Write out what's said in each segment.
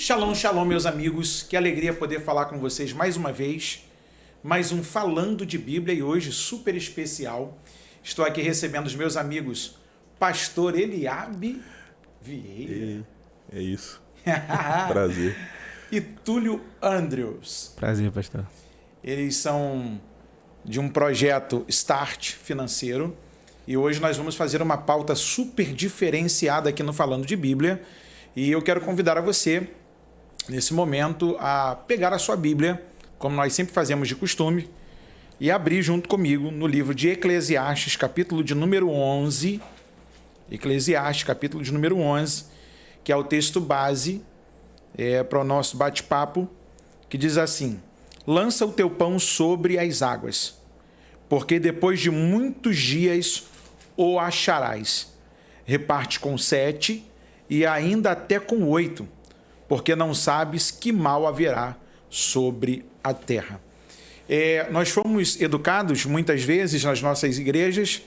Shalom, shalom, meus amigos. Que alegria poder falar com vocês mais uma vez. Mais um Falando de Bíblia e hoje super especial. Estou aqui recebendo os meus amigos Pastor Eliabe Vieira. É isso. Prazer. E Túlio Andrews. Prazer, pastor. Eles são de um projeto Start Financeiro e hoje nós vamos fazer uma pauta super diferenciada aqui no Falando de Bíblia. E eu quero convidar a você, nesse momento, a pegar a sua Bíblia, como nós sempre fazemos de costume, e abrir junto comigo no livro de Eclesiastes, capítulo de número 11. Eclesiastes, capítulo de número 11, que é o texto base para o nosso bate-papo, que diz assim: lança o teu pão sobre as águas, porque depois de muitos dias o acharás. Reparte com 7 e ainda até com 8, porque não sabes que mal haverá sobre a terra. Nós fomos educados muitas vezes nas nossas igrejas,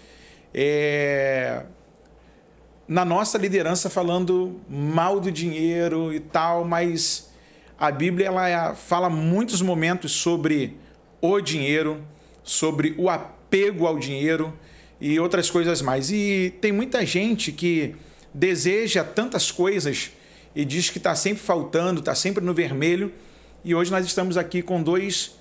na nossa liderança falando mal do dinheiro e tal, mas a Bíblia ela fala muitos momentos sobre o dinheiro, sobre o apego ao dinheiro e outras coisas mais. E tem muita gente que deseja tantas coisas e diz que está sempre faltando, está sempre no vermelho. E hoje nós estamos aqui com dois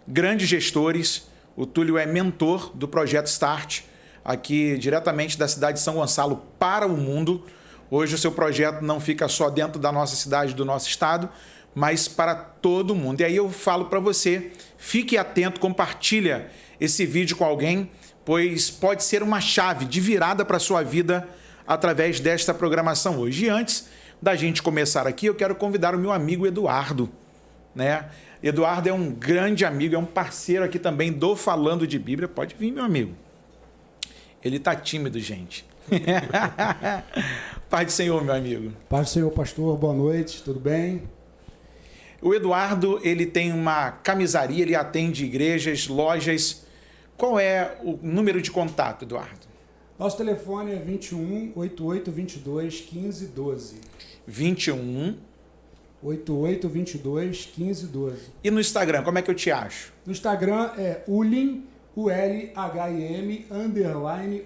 grandes gestores. O Túlio é mentor do Projeto Start, aqui diretamente da cidade de São Gonçalo para o mundo. Hoje o seu projeto não fica só dentro da nossa cidade, do nosso estado, mas para todo mundo. E aí eu falo para você, fique atento, compartilha esse vídeo com alguém, pois pode ser uma chave de virada para a sua vida através desta programação hoje. E antes da gente começar aqui, eu quero convidar o meu amigo Eduardo, né? Eduardo é um grande amigo, é um parceiro aqui também do Falando de Bíblia. Pode vir, meu amigo. Ele tá tímido, gente. Paz do Senhor, meu amigo. Paz do Senhor, pastor. Boa noite, tudo bem? O Eduardo, ele tem uma camisaria, ele atende igrejas, lojas. Qual é o número de contato, Eduardo? Nosso telefone é 21 88 22 15 12. 21 88 22 15 12. E no Instagram, como é que eu te acho? No Instagram é Ulhim, ULHIM,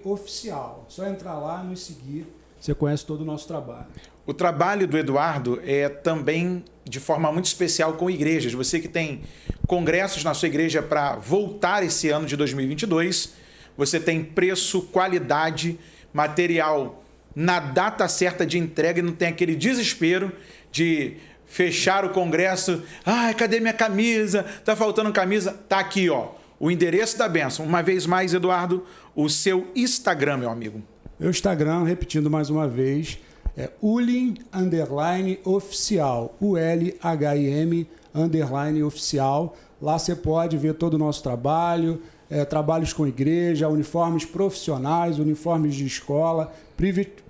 _oficial. Só entrar lá, nos seguir, você conhece todo o nosso trabalho. O trabalho do Eduardo é também de forma muito especial com igrejas. Você que tem congressos na sua igreja para voltar esse ano de 2022, você tem preço, qualidade, material na data certa de entrega e não tem aquele desespero de fechar o congresso. Ai, cadê minha camisa? Tá faltando camisa. Tá aqui, ó, o endereço da bênção. Uma vez mais, Eduardo, o seu Instagram, meu amigo. Meu Instagram, repetindo mais uma vez, é Ulhim _oficial. ULHIM _oficial. Lá você pode ver todo o nosso trabalho, trabalhos com igreja, uniformes profissionais, uniformes de escola,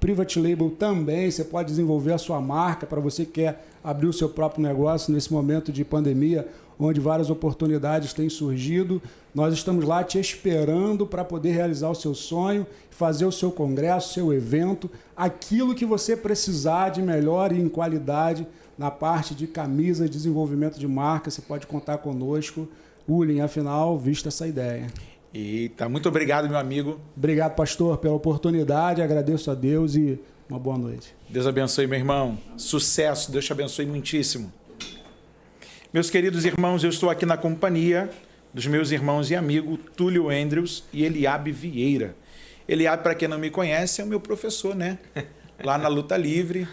private label também. Você pode desenvolver a sua marca para você que quer abrir o seu próprio negócio nesse momento de pandemia, onde várias oportunidades têm surgido. Nós estamos lá te esperando para poder realizar o seu sonho, fazer o seu congresso, seu evento, aquilo que você precisar de melhor e em qualidade na parte de camisa, desenvolvimento de marca. Você pode contar conosco. Ulhim, afinal, vista essa ideia. Eita, muito obrigado, meu amigo. Obrigado, pastor, pela oportunidade. Agradeço a Deus e uma boa noite. Deus abençoe, meu irmão. Sucesso, Deus te abençoe muitíssimo. Meus queridos irmãos, eu estou aqui na companhia dos meus irmãos e amigos Túlio Andrews e Eliabe Vieira. Eliabe, para quem não me conhece, é o meu professor, né? Lá na Luta Livre.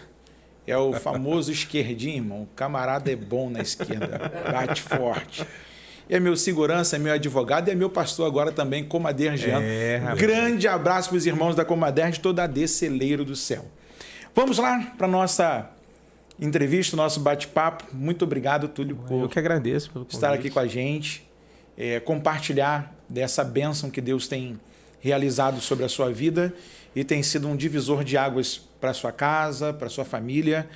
É o famoso esquerdinho, irmão. O camarada é bom na esquerda, bate forte. É meu segurança, é meu advogado e é meu pastor agora também, Comader Jean. Grande abraço para os irmãos da Comader de toda a D, Celeiro do Céu. Vamos lá para a nossa entrevista, nosso bate-papo. Muito obrigado, Túlio, por Eu que agradeço pelo convite. estar aqui com a gente, compartilhar dessa bênção que Deus tem realizado sobre a sua vida e tem sido um divisor de águas para a sua casa, para a sua família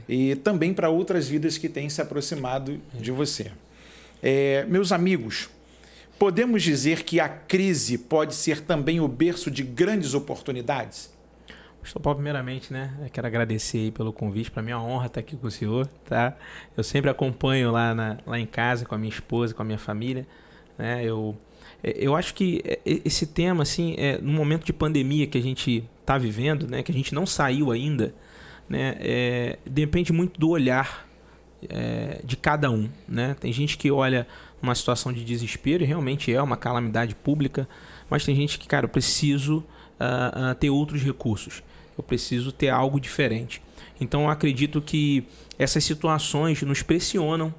e também para outras vidas que têm se aproximado de você. Meus amigos, podemos dizer que a crise pode ser também o berço de grandes oportunidades? Pastor Paulo, primeiramente, né, eu quero agradecer aí pelo convite. Para mim é uma honra estar aqui com o senhor, tá? Eu sempre acompanho lá em casa com a minha esposa, com a minha família, né? Eu acho que esse tema, assim, no momento de pandemia que a gente está vivendo, né, que a gente não saiu ainda, né, depende muito do olhar de cada um, né? Tem gente que olha uma situação de desespero e realmente é uma calamidade pública, mas tem gente que, cara, eu preciso ter outros recursos. Eu preciso ter algo diferente. Então eu acredito que essas situações nos pressionam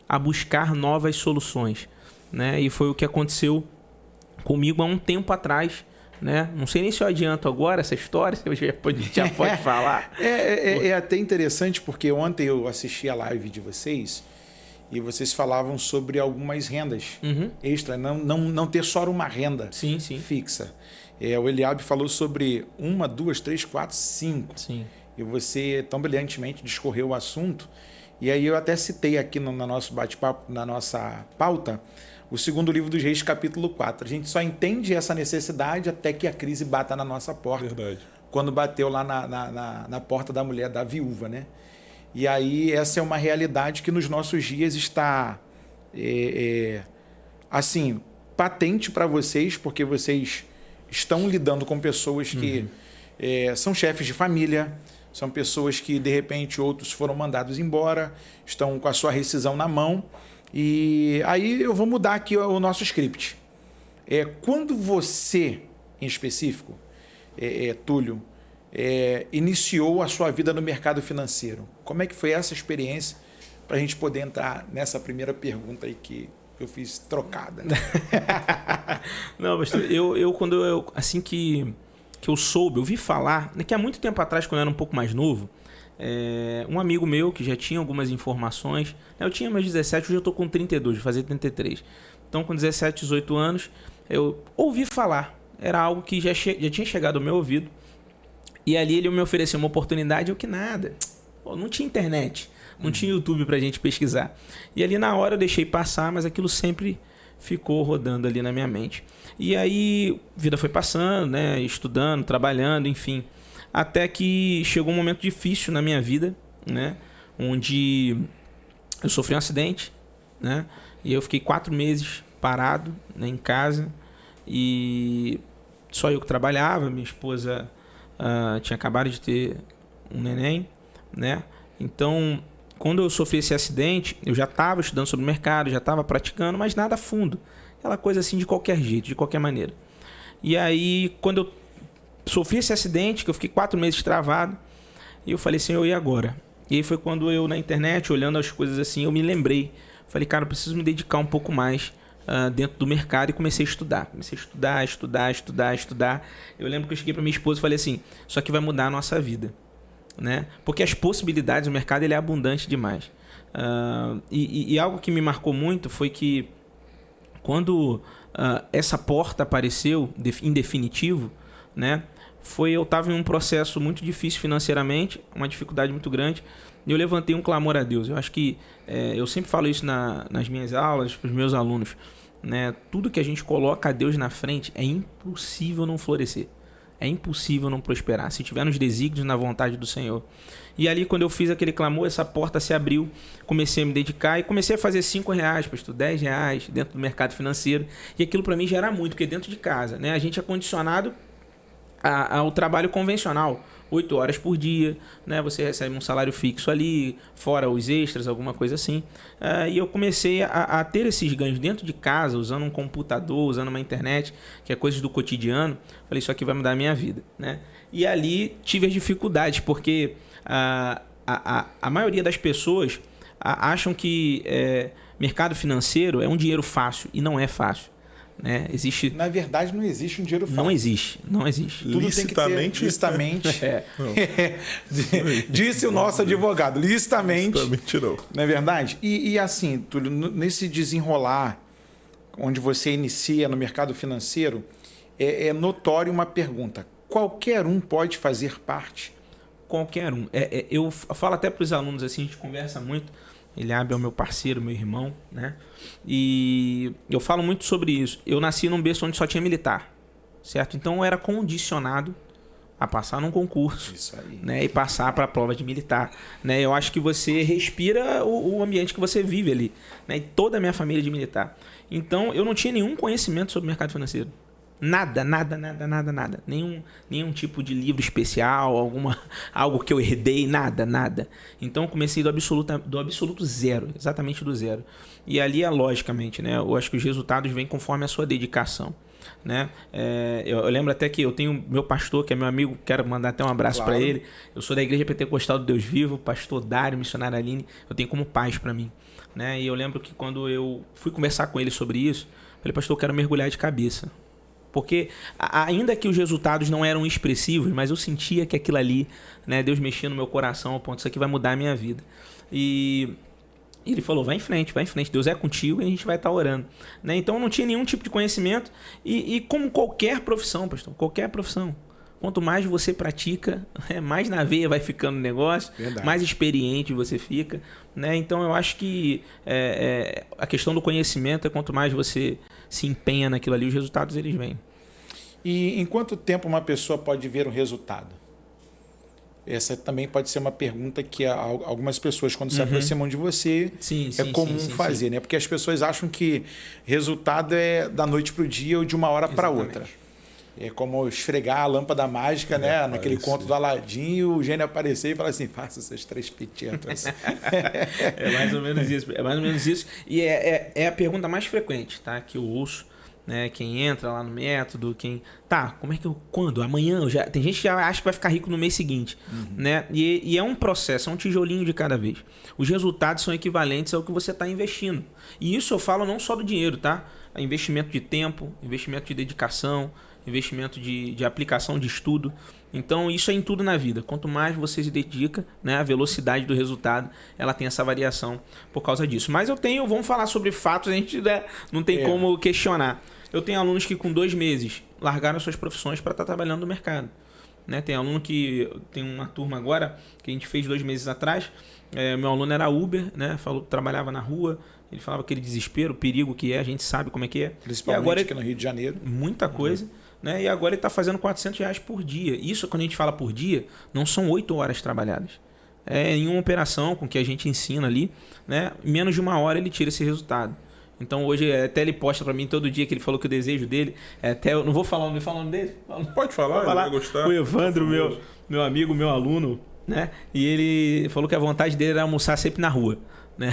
a buscar novas soluções, né? E foi o que aconteceu comigo há um tempo atrás, né? Não sei nem se eu adianto agora essa história, se você já pode falar. É até interessante porque ontem eu assisti a live de vocês e vocês falavam sobre algumas rendas extra, não ter só uma renda fixa. O Eliabe falou sobre 1, 2, 3, 4, 5. Sim. E você tão brilhantemente discorreu o assunto. E aí eu até citei aqui no nosso bate-papo, na nossa pauta, o 2º livro dos Reis, capítulo 4. A gente só entende essa necessidade até que a crise bata na nossa porta. Verdade. Quando bateu lá na porta da mulher, da viúva, né? E aí essa é uma realidade que nos nossos dias está assim, patente para vocês, porque vocês estão lidando com pessoas que são chefes de família, são pessoas que, de repente, outros foram mandados embora, estão com a sua rescisão na mão. E aí eu vou mudar aqui o nosso script. Quando você, em específico, Túlio, iniciou a sua vida no mercado financeiro, como é que foi essa experiência para a gente poder entrar nessa primeira pergunta aí que eu fiz trocada? Não, pastor, assim que eu soube, eu vi falar, que há muito tempo atrás, quando eu era um pouco mais novo, um amigo meu que já tinha algumas informações, eu tinha meus 17, hoje eu estou com 32, vou fazer 33. Então, com 17, 18 anos, eu ouvi falar, era algo que já tinha chegado ao meu ouvido, e ali ele me ofereceu uma oportunidade, eu que nada, não tinha internet, não tinha YouTube pra gente pesquisar. E ali na hora eu deixei passar, mas aquilo sempre ficou rodando ali na minha mente. E aí a vida foi passando, né? Estudando, trabalhando, enfim. Até que chegou um momento difícil na minha vida, né? Onde eu sofri um acidente, né? E eu fiquei 4 meses parado, né, em casa. E só eu que trabalhava, minha esposa tinha acabado de ter um neném, né? Então, quando eu sofri esse acidente, eu já estava estudando sobre o mercado, já estava praticando, mas nada a fundo. Aquela coisa assim de qualquer jeito, de qualquer maneira. E aí, quando eu sofri esse acidente, que eu fiquei 4 meses travado, e eu falei, Senhor, e agora? E aí foi quando eu, na internet, olhando as coisas assim, eu me lembrei. Falei, cara, eu preciso me dedicar um pouco mais dentro do mercado, e comecei a estudar. Comecei a estudar. Eu lembro que eu cheguei para minha esposa e falei assim, isso aqui vai mudar a nossa vida, né? Porque as possibilidades do mercado, ele é abundante demais. E algo que me marcou muito foi que quando essa porta apareceu em definitivo, né? Eu estava em um processo muito difícil financeiramente, uma dificuldade muito grande, e eu levantei um clamor a Deus. Eu acho que eu sempre falo isso nas minhas aulas para os meus alunos, né? Tudo que a gente coloca a Deus na frente é impossível não florescer. É impossível não prosperar, se tiver nos desígnios, na vontade do Senhor. E ali, quando eu fiz aquele clamor, essa porta se abriu, comecei a me dedicar e comecei a fazer R$5, pastor, R$10 dentro do mercado financeiro. E aquilo para mim já era muito, porque dentro de casa, né, a gente é condicionado ao trabalho convencional, 8 horas por dia, né? Você recebe um salário fixo ali, fora os extras, alguma coisa assim. E eu comecei a ter esses ganhos dentro de casa, usando um computador, usando uma internet, que é coisas do cotidiano. Falei, isso aqui vai mudar a minha vida, né? E ali tive as dificuldades, porque a maioria das pessoas acham que mercado financeiro é um dinheiro fácil, e não é fácil. Né? Na verdade, não existe um dinheiro fácil. Não existe. Tudo licitamente, tem que ter licitamente. Disse o nosso advogado, licitamente não. Não é verdade? E assim, Túlio, nesse desenrolar, onde você inicia no mercado financeiro, é notório uma pergunta: qualquer um pode fazer parte? Qualquer um. Eu falo até para os alunos assim, a gente conversa muito. Ele é o meu parceiro, meu irmão, né? E eu falo muito sobre isso. Eu nasci num berço onde só tinha militar, certo? Então eu era condicionado a passar num concurso. Isso aí. Né, e passar para a prova de militar. Né? Eu acho que você respira o ambiente que você vive ali. Né? E toda a minha família é de militar. Então, eu não tinha nenhum conhecimento sobre o mercado financeiro. Nada. Nenhum tipo de livro especial, algo que eu herdei, nada. Então, eu comecei do absoluto zero, exatamente do zero. E ali, logicamente, né? Eu acho que os resultados vêm conforme a sua dedicação. Né? Eu lembro até que eu tenho meu pastor, que é meu amigo, quero mandar até um abraço para ele. Eu sou da Igreja Pentecostal do Deus Vivo, pastor Dário, missionário Aline, eu tenho como pais para mim. Né? E eu lembro que quando eu fui conversar com ele sobre isso, eu falei, pastor, eu quero mergulhar de cabeça. Porque ainda que os resultados não eram expressivos, mas eu sentia que aquilo ali, né, Deus mexia no meu coração ao ponto, isso aqui vai mudar a minha vida. E ele falou, vai em frente, Deus é contigo e a gente vai estar orando. Né? Então eu não tinha nenhum tipo de conhecimento e como qualquer profissão, pastor, qualquer profissão, quanto mais você pratica, mais na veia vai ficando o negócio, verdade, mais experiente você fica. Né? Então eu acho que a questão do conhecimento é quanto mais você se empenha naquilo ali, os resultados eles vêm. E em quanto tempo uma pessoa pode ver o resultado? Essa também pode ser uma pergunta que algumas pessoas, quando se aproximam de você, comum fazer, né? Porque as pessoas acham que resultado é da noite para o dia ou de uma hora para outra. É como esfregar a lâmpada mágica, né? Naquele conto do Aladim, e o gênio aparecer e falar assim, faça essas 3 pitientas. É mais ou menos isso. E é a pergunta mais frequente, tá? Que eu ouço, né? Quem entra lá no método, como é que quando? Amanhã? Tem gente que já acha que vai ficar rico no mês seguinte. Né? E é um processo, é um tijolinho de cada vez. Os resultados são equivalentes ao que você está investindo. E isso eu falo não só do dinheiro, tá? Investimento de tempo, investimento de dedicação, investimento de aplicação de estudo. Então isso é em tudo na vida. Quanto mais você se dedica, né, a velocidade do resultado, ela tem essa variação por causa disso. Mas vamos falar sobre fatos, a gente não tem como questionar. Eu tenho alunos que com 2 meses largaram suas profissões para estar trabalhando no mercado. Né? Tem aluno que tem uma turma agora que a gente fez 2 meses atrás. Meu aluno era Uber, né? Trabalhava na rua. Ele falava aquele desespero, o perigo que a gente sabe como é que é. Principalmente agora, aqui no Rio de Janeiro. Muita coisa. Né? E agora ele está fazendo R$400 por dia. Isso, quando a gente fala por dia, não são 8 horas trabalhadas. Em uma operação com que a gente ensina ali, né? Menos de 1 hora ele tira esse resultado. Então hoje até ele posta para mim todo dia que ele falou que o desejo dele eu não vou falar o nome dele. Pode falar, ele vai gostar. O Evandro, meu amigo, meu aluno, né? E ele falou que a vontade dele era almoçar sempre na rua. Né?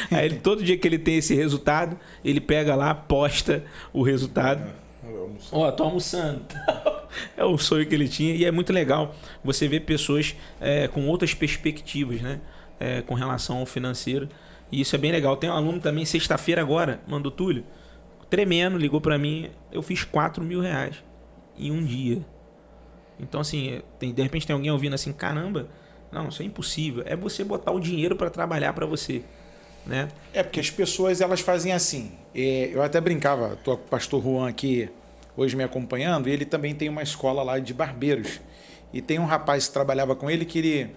Aí todo dia que ele tem esse resultado, ele pega lá, posta o resultado. Tô almoçando. É o sonho que ele tinha. E é muito legal você ver pessoas com outras perspectivas, né? Com relação ao financeiro. E isso é bem legal. Tem um aluno também, sexta-feira agora, mandou Túlio, tremendo, ligou para mim. Eu fiz R$4.000 em um dia. Então, assim, de repente tem alguém ouvindo assim, caramba, não, isso é impossível. É você botar o dinheiro para trabalhar para você. Né? Porque as pessoas elas fazem assim. Eu até brincava, estou com o pastor Juan aqui hoje me acompanhando, e ele também tem uma escola lá de barbeiros. E tem um rapaz que trabalhava com ele que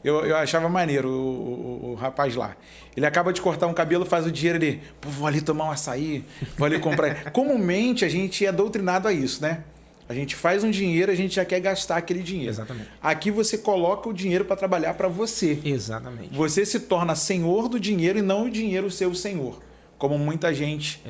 eu achava maneiro o rapaz lá. Ele acaba de cortar um cabelo, faz o dinheiro, ele, vou ali tomar um açaí, vou ali comprar. Comumente a gente é doutrinado a isso, né? A gente faz um dinheiro, a gente já quer gastar aquele dinheiro. Exatamente. Aqui você coloca o dinheiro para trabalhar para você. Exatamente. Você se torna senhor do dinheiro e não o dinheiro ser o senhor. Como muita gente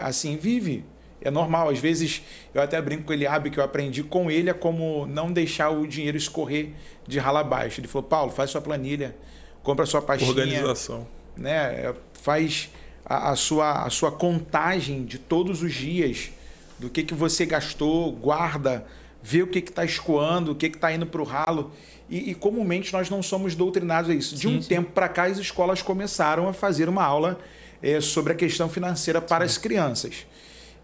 assim vive. É normal. Às vezes, eu até brinco com ele, que eu aprendi com ele é como não deixar o dinheiro escorrer de rala abaixo. Ele falou, Paulo, faz sua planilha, compra sua pastinha. Organização. Né? Faz a sua contagem de todos os dias, do que você gastou, guarda, vê o que está escoando, o que está indo para o ralo. E comumente nós não somos doutrinados a isso. De um tempo para cá, as escolas começaram a fazer uma aula sobre a questão financeira para as crianças.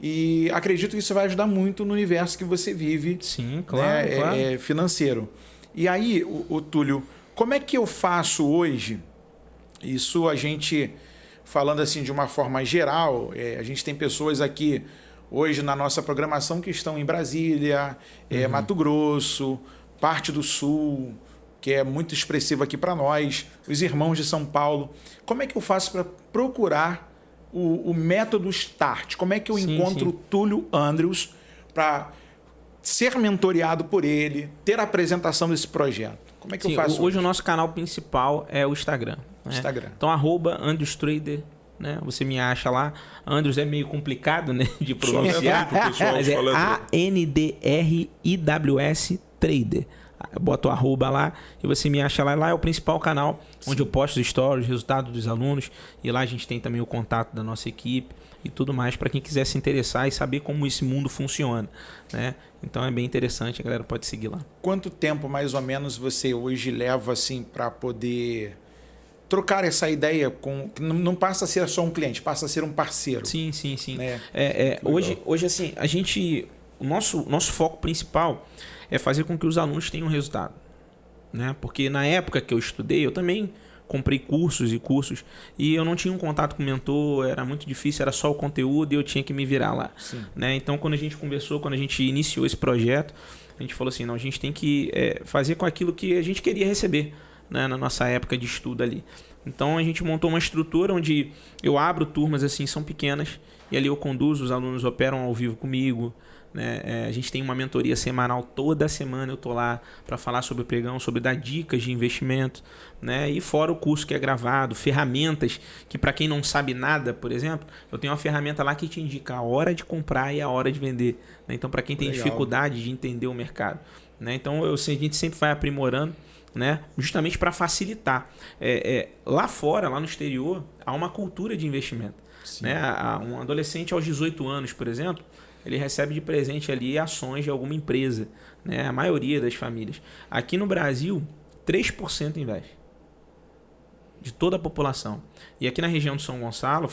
E acredito que isso vai ajudar muito no universo que você vive. Sim, claro, né, claro. Financeiro. E aí, o Túlio, como é que eu faço hoje? Isso a gente, falando assim de uma forma geral, a gente tem pessoas aqui hoje na nossa programação que estão em Brasília, Mato Grosso, parte do Sul, que é muito expressivo aqui para nós, os irmãos de São Paulo. Como é que eu faço para procurar o método START? Como é que eu encontro o Túlio Andrews para ser mentoreado por ele, ter a apresentação desse projeto? Como é que eu faço? Hoje o nosso canal principal é o Instagram. Né? Então, @AndrewsTrader, né? Você me acha lá. Andrews é meio complicado, né, de pronunciar, mas é ANDRIWS Trader. Eu boto o arroba lá e você me acha lá. Lá é o principal canal onde eu posto os stories, resultados dos alunos. E lá a gente tem também o contato da nossa equipe e tudo mais para quem quiser se interessar e saber como esse mundo funciona, né? Então é bem interessante, a galera pode seguir lá. Quanto tempo mais ou menos você hoje leva assim para poder trocar essa ideia com... Não passa a ser só um cliente, passa a ser um parceiro. Sim. Né? Hoje assim, o nosso foco principal é fazer com que os alunos tenham resultado, né? Porque na época que eu estudei, eu também comprei cursos e eu não tinha um contato com o mentor, era muito difícil, era só o conteúdo e eu tinha que me virar lá, né? Então, quando a gente conversou, quando a gente iniciou esse projeto, a gente falou assim, não, a gente tem que fazer com aquilo que a gente queria receber, né, na nossa época de estudo ali. Então, a gente montou uma estrutura onde eu abro turmas assim, são pequenas, e ali eu conduzo, os alunos operam ao vivo comigo, né? A gente tem uma mentoria semanal, toda semana eu tô lá para falar sobre o pregão, sobre dar dicas de investimento, né? E fora o curso que é gravado, ferramentas que para quem não sabe nada, por exemplo, eu tenho uma ferramenta lá que te indica a hora de comprar e a hora de vender, né? Então para quem tem dificuldade de entender o mercado, né? Então a gente sempre vai aprimorando, né? Justamente para facilitar. Lá fora, lá no exterior, há uma cultura de investimento, né? Um adolescente aos 18 anos, por exemplo, ele recebe de presente ali ações de alguma empresa, né? A maioria das famílias. Aqui no Brasil, 3% investe de toda a população. E aqui na região de São Gonçalo,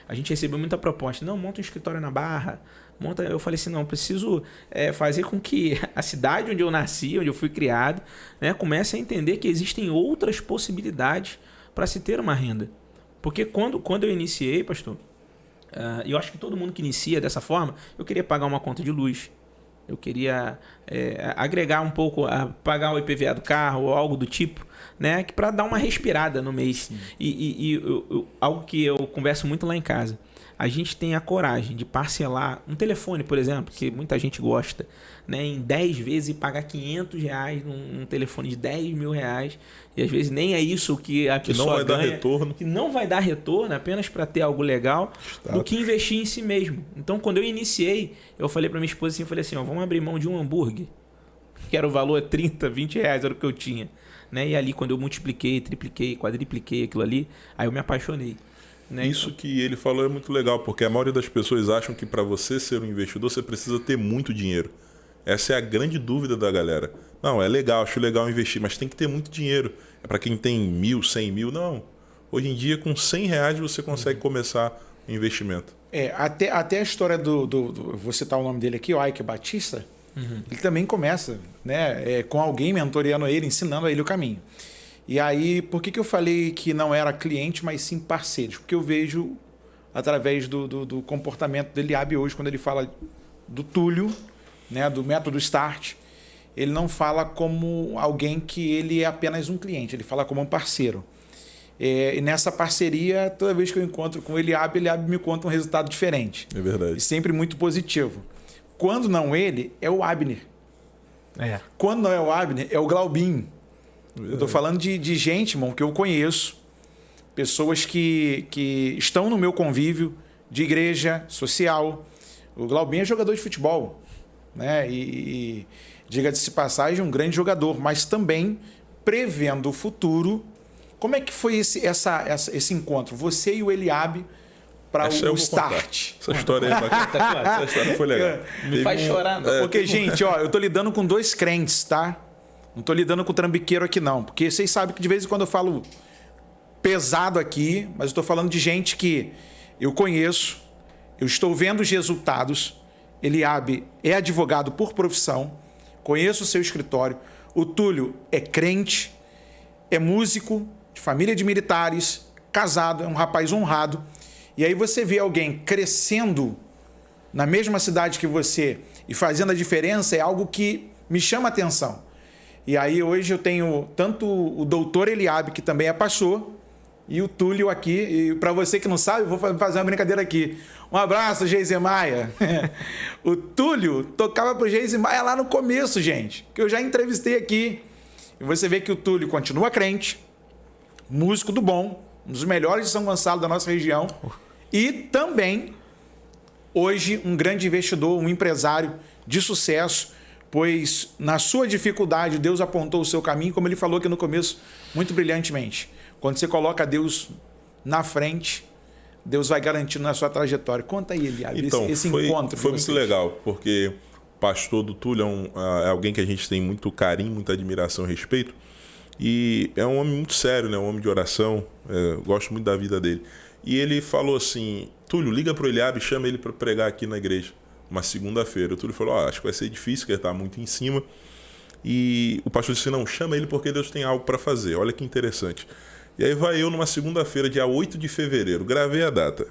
a gente recebeu muita proposta. Não, monta um escritório na Barra. Eu falei assim, não, preciso fazer com que a cidade onde eu nasci, onde eu fui criado, né, comece a entender que existem outras possibilidades para se ter uma renda. Porque quando eu iniciei, pastor, eu acho que todo mundo que inicia dessa forma, eu queria pagar uma conta de luz, eu queria agregar um pouco, pagar o IPVA do carro ou algo do tipo, né, para dar uma respirada no mês. Algo que eu converso muito lá em casa, a gente tem a coragem de parcelar um telefone, por exemplo, que muita gente gosta, né, em 10 vezes e pagar R$500 num telefone de R$10.000, e às vezes nem é isso que a pessoa ganha, que não vai dar retorno, apenas para ter algo legal, do que investir em si mesmo. Então, quando eu iniciei, eu falei para minha esposa assim, vamos abrir mão de um hambúrguer, que era o valor R$30, R$20, era o que eu tinha, né? E ali, quando eu multipliquei, tripliquei, quadripliquei aquilo ali, aí eu me apaixonei. Né? Isso que ele falou é muito legal, porque a maioria das pessoas acham que para você ser um investidor, você precisa ter muito dinheiro. Essa é a grande dúvida da galera. Não, é legal, acho legal investir, mas tem que ter muito dinheiro. É para quem tem 1.000, 100.000. Não. Hoje em dia, com R$100 você consegue começar um investimento. Até a história vou citar o nome dele aqui, o Ike Batista, ele também começa, né, com alguém mentoreando ele, ensinando a ele o caminho. E aí, por que eu falei que não era cliente, mas sim parceiros? Porque eu vejo, através do comportamento do Eliabe hoje, quando ele fala do Túlio, né, do método START, ele não fala como alguém que ele é apenas um cliente, ele fala como um parceiro. E nessa parceria, toda vez que eu encontro com o Eliabe me conta um resultado diferente. É verdade. E sempre muito positivo. Quando não ele, é o Abner. Quando não é o Abner, é o Glaubinho. Eu estou falando de gente, irmão, que eu conheço, pessoas que estão no meu convívio de igreja social. O Glaubinho é jogador de futebol, né? E diga-se passagem, um grande jogador, mas também prevendo o futuro. Como é que foi esse encontro? Você e o Eliabe para o START. Essa história aí bacana. Essa história foi legal. Me faz chorar, não. Porque, gente, ó, eu tô lidando com 2 crentes, tá? Não tô lidando com trambiqueiro aqui, não. Porque vocês sabem que de vez em quando eu falo pesado aqui, mas eu tô falando de gente que eu conheço, eu estou vendo os resultados. Eliabe é advogado por profissão, conheço o seu escritório. O Túlio é crente, é músico, de família de militares, casado, é um rapaz honrado. E aí você vê alguém crescendo na mesma cidade que você e fazendo a diferença, é algo que me chama a atenção. E aí hoje eu tenho tanto o doutor Eliabe, que também é pastor, E o Túlio aqui, e para você que não sabe, eu vou fazer uma brincadeira aqui. Um abraço, Geise Maia. O Túlio tocava pro Geise Maia lá no começo, gente, que eu já entrevistei aqui. E você vê que o Túlio continua crente, músico do bom, um dos melhores de São Gonçalo da nossa região, e também, hoje, um grande investidor, um empresário de sucesso, pois na sua dificuldade Deus apontou o seu caminho, como ele falou aqui no começo, muito brilhantemente. Quando você coloca Deus na frente, Deus vai garantindo na sua trajetória. Conta aí, Eliabe, então, esse encontro. Foi muito legal, porque o pastor do Túlio é alguém que a gente tem muito carinho, muita admiração e respeito. E é um homem muito sério, né? Um homem de oração. Gosto muito da vida dele. E ele falou assim: Túlio, liga pro Eliabe e chama ele para pregar aqui na igreja. Uma segunda-feira. O Túlio falou: acho que vai ser difícil, porque ele está muito em cima. E o pastor disse: não, chama ele porque Deus tem algo para fazer. Olha que interessante. E aí vai eu numa segunda-feira, dia 8 de fevereiro. Gravei a data.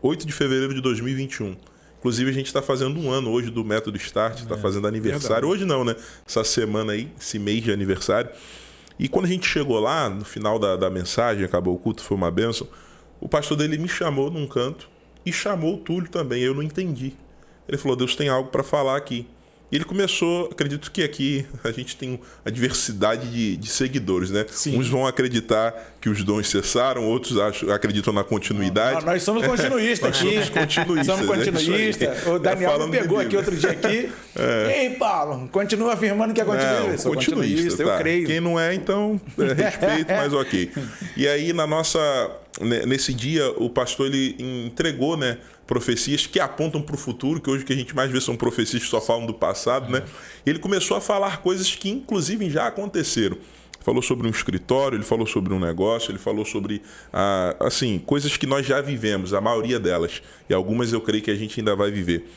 8 de fevereiro de 2021. Inclusive, a gente está fazendo um ano hoje do Método Start. Está fazendo aniversário. Verdade. Hoje não, né? Essa semana aí, esse mês de aniversário. E quando a gente chegou lá, no final da mensagem, acabou o culto, foi uma bênção, o pastor dele me chamou num canto e chamou o Túlio também. Eu não entendi. Ele falou: Deus tem algo para falar aqui. E ele começou, acredito que aqui a gente tem a diversidade de seguidores, né? Sim. Uns vão acreditar que os dons cessaram, outros acreditam na continuidade. Nós somos continuistas aqui. Somos continuistas. O Daniel me pegou aqui outro dia aqui. Ei, Paulo, continua afirmando que é continuista. Sou continuista, tá. Eu creio. Quem não é, então, respeito, mas ok. E aí, nesse dia, o pastor ele entregou, né, profecias que apontam para o futuro, que hoje o que a gente mais vê são profecias que só falam do passado, né? Ele começou a falar coisas que, inclusive, já aconteceram. Ele falou sobre um escritório, ele falou sobre um negócio, ele falou sobre, assim, coisas que nós já vivemos, a maioria delas. E algumas eu creio que a gente ainda vai viver.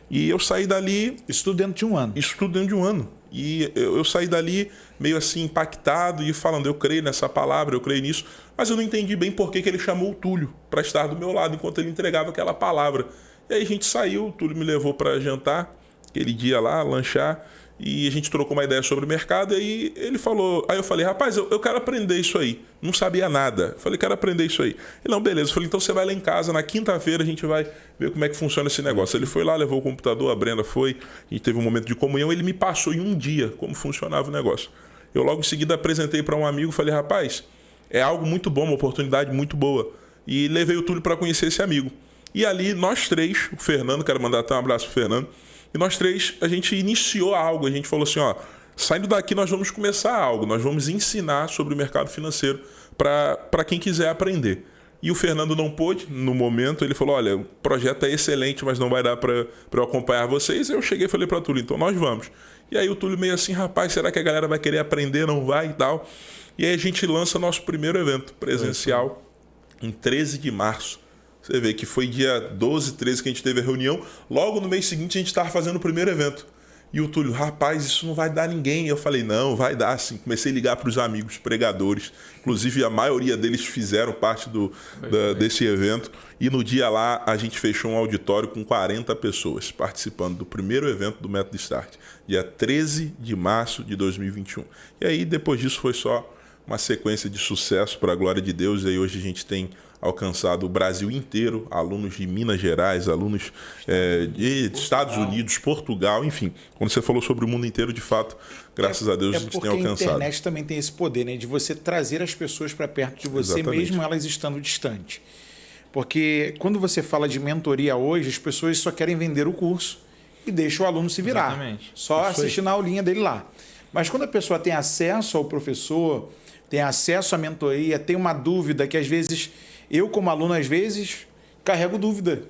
E eu saí dali... Isso dentro de um ano. Isso dentro de um ano. E eu saí dali meio assim impactado e falando: eu creio nessa palavra, eu creio nisso. Mas eu não entendi bem por que ele chamou o Túlio para estar do meu lado enquanto ele entregava aquela palavra. E aí a gente saiu, o Túlio me levou para jantar, aquele dia lá, lanchar. E a gente trocou uma ideia sobre o mercado. E aí ele falou... Aí eu falei: rapaz, eu quero aprender isso aí. Não sabia nada. Eu falei: quero aprender isso aí. Ele: não, beleza. Eu falei: então você vai lá em casa, na quinta-feira a gente vai ver como é que funciona esse negócio. Ele foi lá, levou o computador, a Brenda foi, a gente teve um momento de comunhão. Ele me passou em um dia como funcionava o negócio. Eu logo em seguida apresentei para um amigo, falei: rapaz, é algo muito bom, uma oportunidade muito boa. E levei o Túlio para conhecer esse amigo. E ali nós três, o Fernando, quero mandar até um abraço pro Fernando, e nós três, a gente iniciou algo. A gente falou assim: ó, saindo daqui nós vamos começar algo, nós vamos ensinar sobre o mercado financeiro para quem quiser aprender. E o Fernando não pôde, no momento, ele falou: olha, o projeto é excelente, mas não vai dar para eu acompanhar vocês. Eu cheguei e falei para o Túlio: então nós vamos. E aí o Túlio meio assim: rapaz, será que a galera vai querer aprender, não vai e tal? E aí a gente lança nosso primeiro evento presencial em 13 de março. Você vê que foi dia 12, 13 que a gente teve a reunião. Logo no mês seguinte a gente estava fazendo o primeiro evento. E o Túlio: rapaz, isso não vai dar ninguém. Eu falei: não, vai dar sim. Comecei a ligar para os amigos pregadores. Inclusive a maioria deles fizeram parte desse evento. E no dia lá a gente fechou um auditório com 40 pessoas participando do primeiro evento do Método Start. Dia 13 de março de 2021. E aí depois disso foi só uma sequência de sucesso para a glória de Deus. E aí hoje a gente tem alcançado o Brasil inteiro, alunos de Minas Gerais, alunos de Estados Unidos, Portugal, enfim. Quando você falou sobre o mundo inteiro, de fato, graças a Deus a gente tem alcançado. Porque a internet também tem esse poder, né, de você trazer as pessoas para perto de você, exatamente, mesmo elas estando distante. Porque quando você fala de mentoria hoje, as pessoas só querem vender o curso e deixam o aluno se virar. Exatamente. Só assistir na aulinha dele lá. Mas quando a pessoa tem acesso ao professor, tem acesso à mentoria, tem uma dúvida que às vezes... Eu, como aluno, às vezes, carrego dúvida,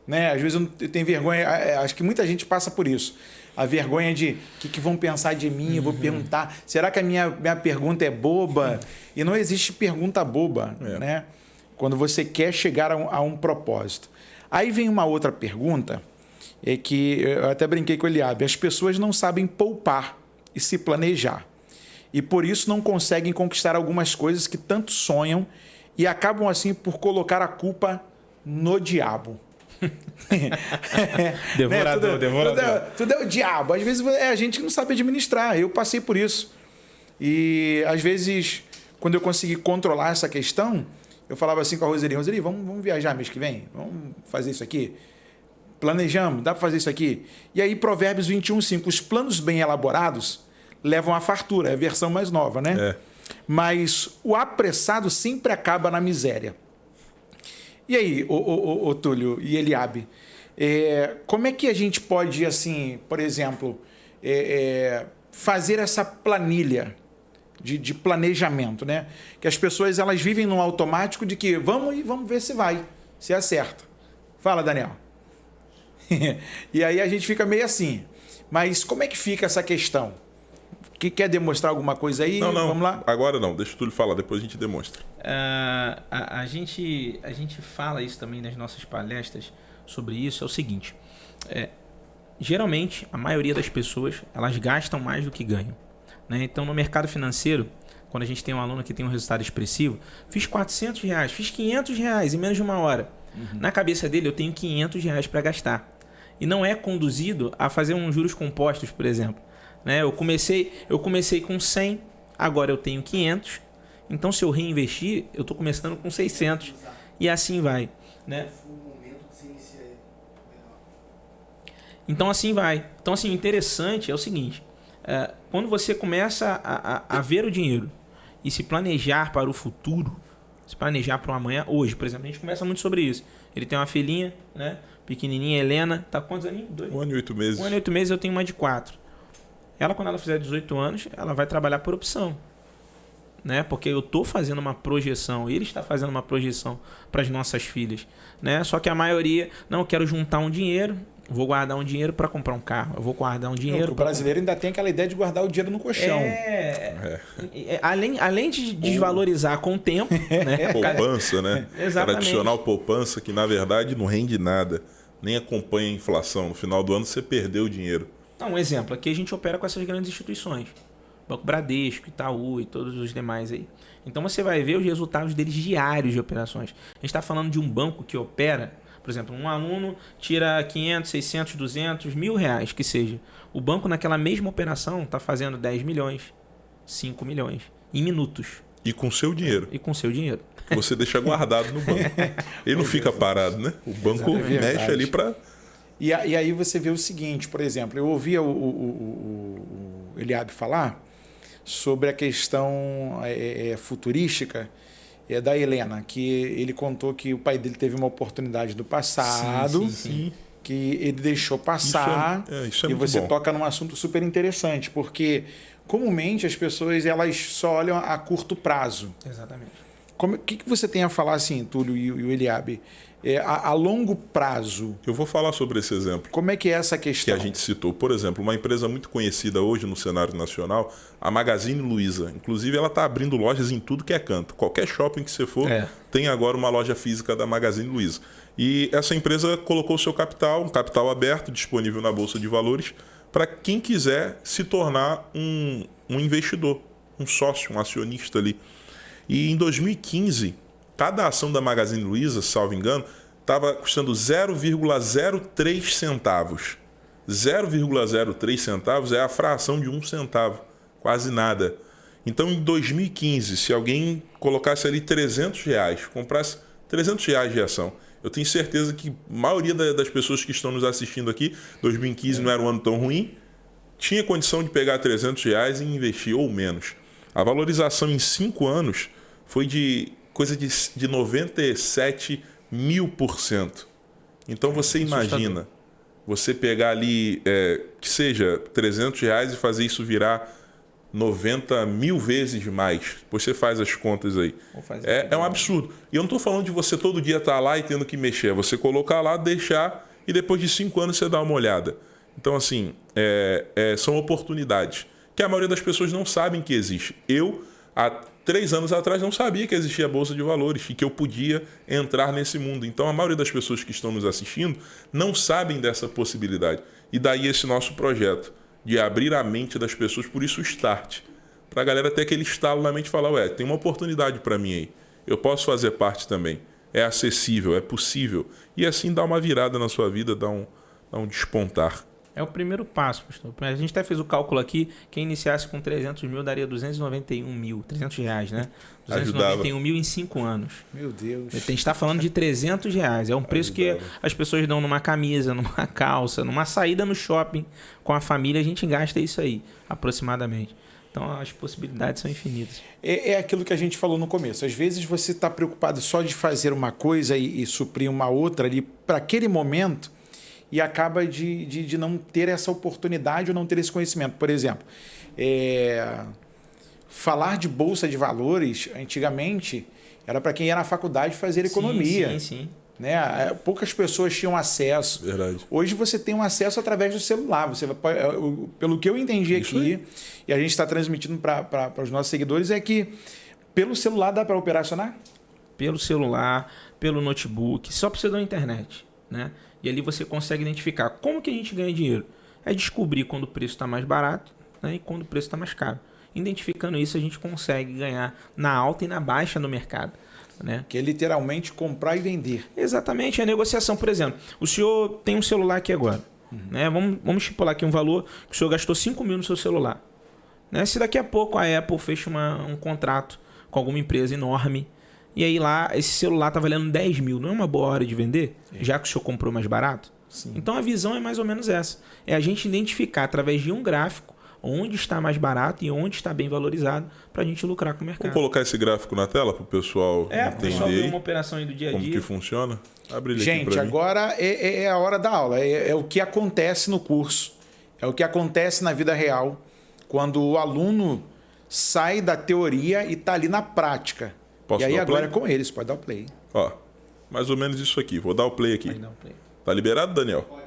né? Às vezes eu tenho vergonha, acho que muita gente passa por isso. A vergonha de o que vão pensar de mim, eu vou perguntar, será que a minha pergunta é boba? E não existe pergunta boba, né? Quando você quer chegar a um propósito. Aí vem uma outra pergunta, que eu até brinquei com o Eliabe: as pessoas não sabem poupar e se planejar. E por isso não conseguem conquistar algumas coisas que tanto sonham e acabam assim por colocar a culpa no diabo. Devorador, devorador. Tudo é o diabo. Às vezes a gente não sabe administrar. Eu passei por isso. E às vezes, quando eu consegui controlar essa questão, Eu falava assim com a Roseli, vamos viajar mês que vem? Vamos fazer isso aqui? Planejamos, dá para fazer isso aqui? E aí, Provérbios 21:5, os planos bem elaborados levam à fartura, é a versão mais nova, né? É. Mas o apressado sempre acaba na miséria. E aí, o Túlio e Eliabe, como é que a gente pode, assim, por exemplo, fazer essa planilha de planejamento, né? Que as pessoas elas vivem no automático de que vamos ver se acerta. Fala, Daniel. E aí a gente fica meio assim. Mas como é que fica essa questão? Que quer demonstrar alguma coisa aí? Não. Vamos lá? Agora não. Deixa o Túlio falar, depois a gente demonstra. A gente fala isso também nas nossas palestras sobre isso. É o seguinte. Geralmente, a maioria das pessoas elas gastam mais do que ganham. Né? Então, no mercado financeiro, quando a gente tem um aluno que tem um resultado expressivo, fiz R$400, fiz R$500 em menos de uma hora. Uhum. Na cabeça dele, eu tenho R$500 para gastar. E não é conduzido a fazer uns juros compostos, por exemplo. Né? Eu comecei com 100, agora eu tenho 500. Então, se eu reinvestir, eu estou começando com 600. E assim vai. Né? Então, assim vai. Então, assim, o interessante é o seguinte. Quando você começa a ver o dinheiro e se planejar para o futuro, se planejar para o amanhã, hoje, por exemplo, a gente conversa muito sobre isso. Ele tem uma filhinha, né, pequenininha, Helena, tá com quantos aninhos? 1 ano e 8 meses. 1 ano e 8 meses, eu tenho uma de 4. Ela, quando ela fizer 18 anos, ela vai trabalhar por opção. Né? Porque eu estou fazendo uma projeção, ele está fazendo uma projeção para as nossas filhas. Né? Só que a maioria, não, eu quero juntar um dinheiro, vou guardar um dinheiro para comprar um carro, eu vou guardar um dinheiro. O brasileiro ainda tem aquela ideia de guardar o dinheiro no colchão. Além de desvalorizar com o tempo. Né? Poupança, né? Exatamente. Tradicional poupança que na verdade não rende nada, nem acompanha a inflação. No final do ano você perdeu o dinheiro. Um exemplo, aqui a gente opera com essas grandes instituições. Banco Bradesco, Itaú e todos os demais aí. Então você vai ver os resultados deles diários de operações. A gente está falando de um banco que opera, por exemplo, um aluno tira 500, 600, 200, R$1.000, que seja. O banco naquela mesma operação está fazendo 10 milhões, 5 milhões, em minutos. E com seu dinheiro. E com seu dinheiro. Você deixa guardado no banco. Ele não fica parado, né? O banco mexe ali para... E aí você vê o seguinte, por exemplo, eu ouvia o Eliabe falar sobre a questão futurística da Helena, que ele contou que o pai dele teve uma oportunidade do passado, sim. que ele deixou passar, isso é e muito você bom. toca num assunto super interessante, porque comumente as pessoas elas só olham a curto prazo. Exatamente. O que você tem a falar, assim, Túlio e o Eliabe, a longo prazo? Eu vou falar sobre esse exemplo. Como é que é essa questão? Que a gente citou. Por exemplo, uma empresa muito conhecida hoje no cenário nacional, a Magazine Luiza. Inclusive, ela está abrindo lojas em tudo que é canto. Qualquer shopping que você for, tem agora uma loja física da Magazine Luiza. E essa empresa colocou seu capital, um capital aberto, disponível na Bolsa de Valores, para quem quiser se tornar um investidor, um sócio, um acionista ali. E em 2015, cada ação da Magazine Luiza, salvo engano, estava custando 0,03 centavos. 0,03 centavos é a fração de 1 centavo, quase nada. Então, em 2015, se alguém colocasse ali R$300, comprasse R$300 de ação, eu tenho certeza que a maioria das pessoas que estão nos assistindo aqui, 2015 não era um ano tão ruim, tinha condição de pegar R$300 e investir, ou menos. A valorização em 5 anos foi de coisa de 97.000%. Então você imagina, você pegar ali, que seja R$300 e fazer isso virar 90.000 vezes mais. Você faz as contas aí. É um absurdo. E eu não estou falando de você todo dia estar lá e tendo que mexer. Você colocar lá, deixar e depois de 5 anos você dá uma olhada. Então, assim, são oportunidades que a maioria das pessoas não sabem que existe. Eu, há 3 anos atrás, não sabia que existia a Bolsa de Valores e que eu podia entrar nesse mundo. Então, a maioria das pessoas que estão nos assistindo não sabem dessa possibilidade. E daí esse nosso projeto de abrir a mente das pessoas, por isso o Start. Para a galera ter aquele estalo na mente e falar, tem uma oportunidade para mim aí. Eu posso fazer parte também. É acessível, é possível. E assim dá uma virada na sua vida, dá um despontar. É o primeiro passo, pastor. A gente até fez o cálculo aqui, quem iniciasse com 300 mil daria 291 mil, 300 reais, né? 291 mil em 5 anos. Meu Deus. A gente está falando de 300 reais. É um preço que as pessoas dão numa camisa, numa calça, numa saída no shopping com a família, a gente gasta isso aí, aproximadamente. Então as possibilidades são infinitas. É aquilo que a gente falou no começo. Às vezes você está preocupado só de fazer uma coisa e suprir uma outra ali para aquele momento e acaba de não ter essa oportunidade ou não ter esse conhecimento. Por exemplo, falar de bolsa de valores, antigamente, era para quem ia na faculdade fazer economia. Sim. Né? Poucas pessoas tinham acesso. Verdade. Hoje você tem um acesso através do celular. Você vai, pelo que eu entendi Isso aqui, aí. e a gente está transmitindo para os nossos seguidores, é que pelo celular dá para operacionar? Pelo celular, pelo notebook, só precisa da internet, né? E ali você consegue identificar como que a gente ganha dinheiro. É descobrir quando o preço está mais barato, né, e quando o preço está mais caro. Identificando isso, a gente consegue ganhar na alta e na baixa no mercado, né? Que é literalmente comprar e vender. Exatamente, a negociação. Por exemplo, o senhor tem um celular aqui agora, né? Vamos estipular aqui um valor que o senhor gastou 5 mil no seu celular, né? Se daqui a pouco a Apple fecha um contrato com alguma empresa enorme, e aí lá esse celular está valendo 10 mil, não é uma boa hora de vender? Já que o senhor comprou mais barato? Sim. Então a visão é mais ou menos essa. É a gente identificar através de um gráfico onde está mais barato e onde está bem valorizado para a gente lucrar com o mercado. Vamos colocar esse gráfico na tela para o pessoal o pessoal entender ver uma operação aí do dia a como dia. que funciona. Abre ele aqui Gente, pra mim. agora é a hora da aula. É o que acontece no curso. É o que acontece na vida real. Quando o aluno sai da teoria e está ali na prática. Posso e aí dar o agora play? é com eles. Pode dar o play. Ó, mais ou menos isso aqui. Vou dar o play aqui. Pode dar um play. Tá liberado, Daniel?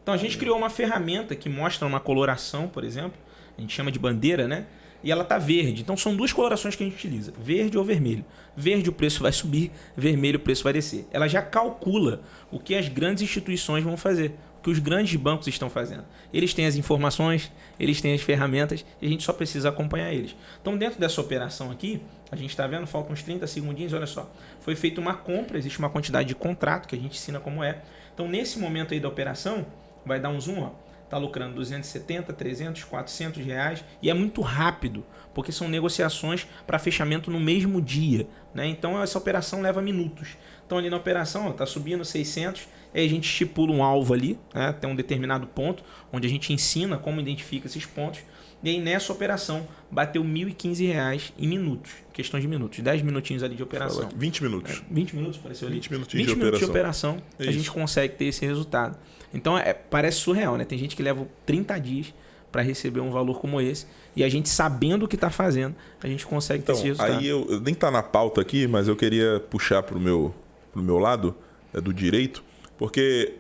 Então a gente criou uma ferramenta que mostra uma coloração, por exemplo, a gente chama de bandeira, né? E ela tá verde. Então são duas colorações que a gente utiliza, verde ou vermelho. Verde o preço vai subir, vermelho o preço vai descer. Ela já calcula o que as grandes instituições vão fazer, o que os grandes bancos estão fazendo. Eles têm as informações, eles têm as ferramentas e a gente só precisa acompanhar eles. Então dentro dessa operação aqui, a gente está vendo, faltam uns 30 segundinhos, olha só. Foi feita uma compra, existe uma quantidade de contrato que a gente ensina como é. Então nesse momento aí da operação, vai dar um zoom, ó. Tá lucrando 270, 300, 400 reais e é muito rápido, porque são negociações para fechamento no mesmo dia, né? Então essa operação leva minutos. Então ali na operação, ó, tá subindo 600, aí a gente estipula um alvo ali, né? Tem um determinado ponto onde a gente ensina como identifica esses pontos. E aí nessa operação bateu R$ 1.015 em minutos, questão de minutos, 10 minutinhos ali de operação. 20 minutos. 20 minutos apareceu ali. 20 minutinhos 20 de minutos de operação. operação, É a isso. gente consegue ter esse resultado. Então parece surreal, né? Tem gente que leva 30 dias para receber um valor como esse e a gente sabendo o que está fazendo, a gente consegue ter Então, esse resultado. aí eu nem tá na pauta aqui, mas eu queria puxar pro meu lado, do direito, porque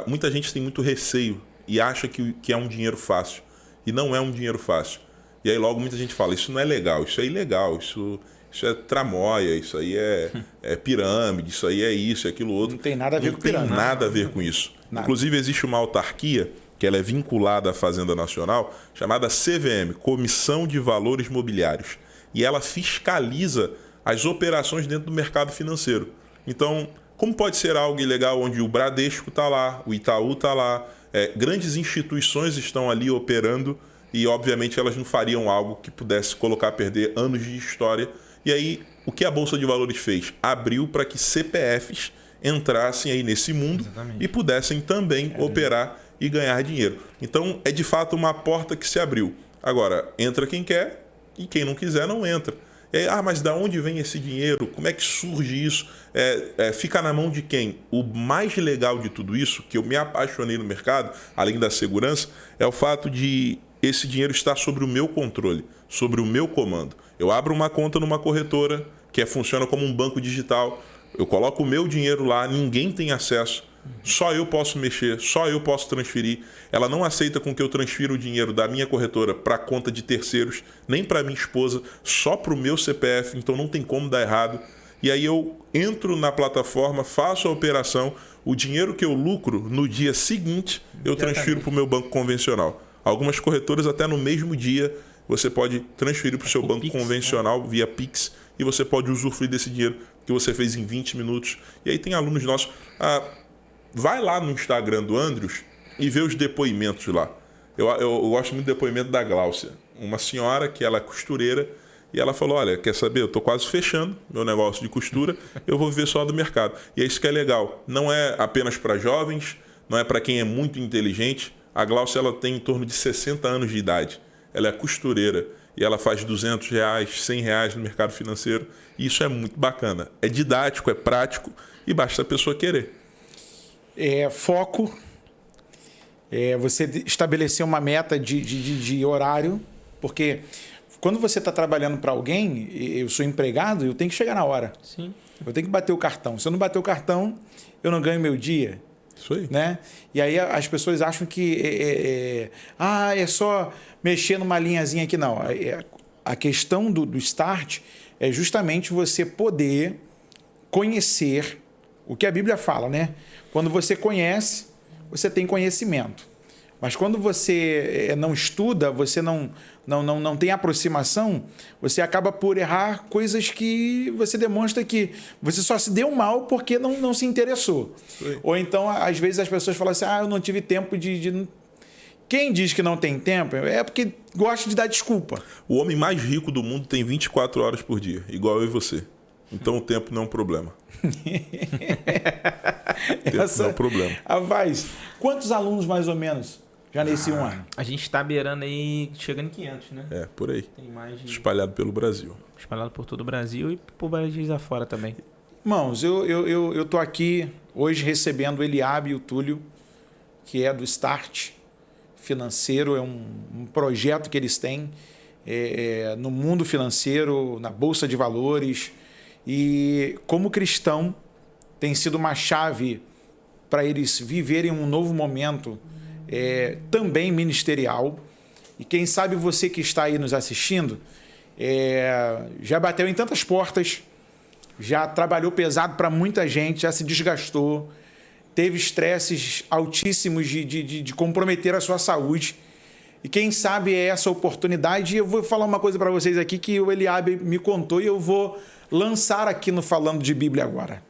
muita gente tem muito receio e acha que é um dinheiro fácil. E não é um dinheiro fácil. E aí logo muita gente fala, isso não é legal, isso é ilegal, isso é tramóia, isso aí é pirâmide, isso aí é isso, é aquilo outro. Não tem nada a ver Não com tem pirâmide. nada a ver com isso. Nada. Inclusive existe uma autarquia, que ela é vinculada à Fazenda Nacional, chamada CVM, Comissão de Valores Mobiliários. E ela fiscaliza as operações dentro do mercado financeiro. Então, como pode ser algo ilegal onde o Bradesco está lá, o Itaú está lá, grandes instituições estão ali operando e, obviamente, elas não fariam algo que pudesse colocar a perder anos de história. E aí, o que a Bolsa de Valores fez? Abriu para que CPFs entrassem aí nesse mundo Exatamente. e pudessem também operar e ganhar dinheiro. Então, é de fato uma porta que se abriu. Agora, entra quem quer e quem não quiser não entra. E aí, mas da onde vem esse dinheiro? Como é que surge isso? Fica na mão de quem? O mais legal de tudo isso, que eu me apaixonei no mercado, além da segurança, é o fato de esse dinheiro estar sobre o meu controle, sobre o meu comando. Eu abro uma conta numa corretora que funciona como um banco digital, eu coloco o meu dinheiro lá, ninguém tem acesso, só eu posso mexer, só eu posso transferir. Ela não aceita com que eu transfira o dinheiro da minha corretora para a conta de terceiros, nem para minha esposa, só para o meu CPF, então não tem como dar errado. E aí eu entro na plataforma, faço a operação, o dinheiro que eu lucro no dia seguinte eu transfiro para o meu banco convencional. Algumas corretoras até no mesmo dia você pode transferir para o seu banco Pix, convencional via Pix e você pode usufruir desse dinheiro que você fez em 20 minutos. E aí tem alunos nossos... vai lá no Instagram do Andrius, e ver os depoimentos lá. Eu gosto muito do depoimento da Gláucia, uma senhora que ela é costureira, e ela falou, olha, quer saber, eu estou quase fechando meu negócio de costura, eu vou viver só do mercado. E é isso que é legal, não é apenas para jovens, não é para quem é muito inteligente. A Gláucia ela tem em torno de 60 anos de idade, ela é costureira, e ela faz R$200, R$100 no mercado financeiro, e isso é muito bacana. É didático, é prático, e basta a pessoa querer. Foco, você estabelecer uma meta de horário, porque quando você está trabalhando para alguém, eu sou empregado, eu tenho que chegar na hora. Sim. Eu tenho que bater o cartão. Se eu não bater o cartão, eu não ganho meu dia. Isso aí. Né? E aí as pessoas acham que é só mexer numa linhazinha aqui. Não. A questão do start é justamente você poder conhecer o que a Bíblia fala, né? Quando você conhece, você tem conhecimento. Mas quando você não estuda, você não tem aproximação, você acaba por errar coisas que você demonstra que você só se deu mal porque não se interessou. Sim. Ou então, às vezes, as pessoas falam assim, eu não tive tempo de... Quem diz que não tem tempo é porque gosta de dar desculpa. O homem mais rico do mundo tem 24 horas por dia, igual eu e você. Então o tempo não é um problema. Tempo não é um problema. Vaz, quantos alunos mais ou menos já nesse um ano? A gente está beirando aí, chegando em 500, né? Por aí. Tem mais de... Espalhado pelo Brasil. Espalhado por todo o Brasil e por países afora também. Irmãos, eu tô aqui hoje recebendo o Eliabe e o Túlio, que é do Start Financeiro, é um projeto que eles têm no mundo financeiro, na Bolsa de Valores, e como cristão tem sido uma chave para eles viverem um novo momento também ministerial. E quem sabe você que está aí nos assistindo já bateu em tantas portas, já trabalhou pesado para muita gente, já se desgastou, teve estresses altíssimos de comprometer a sua saúde. E quem sabe é essa oportunidade. E eu vou falar uma coisa para vocês aqui que o Eliabe me contou e eu vou lançar aqui no Falando de Bíblia agora.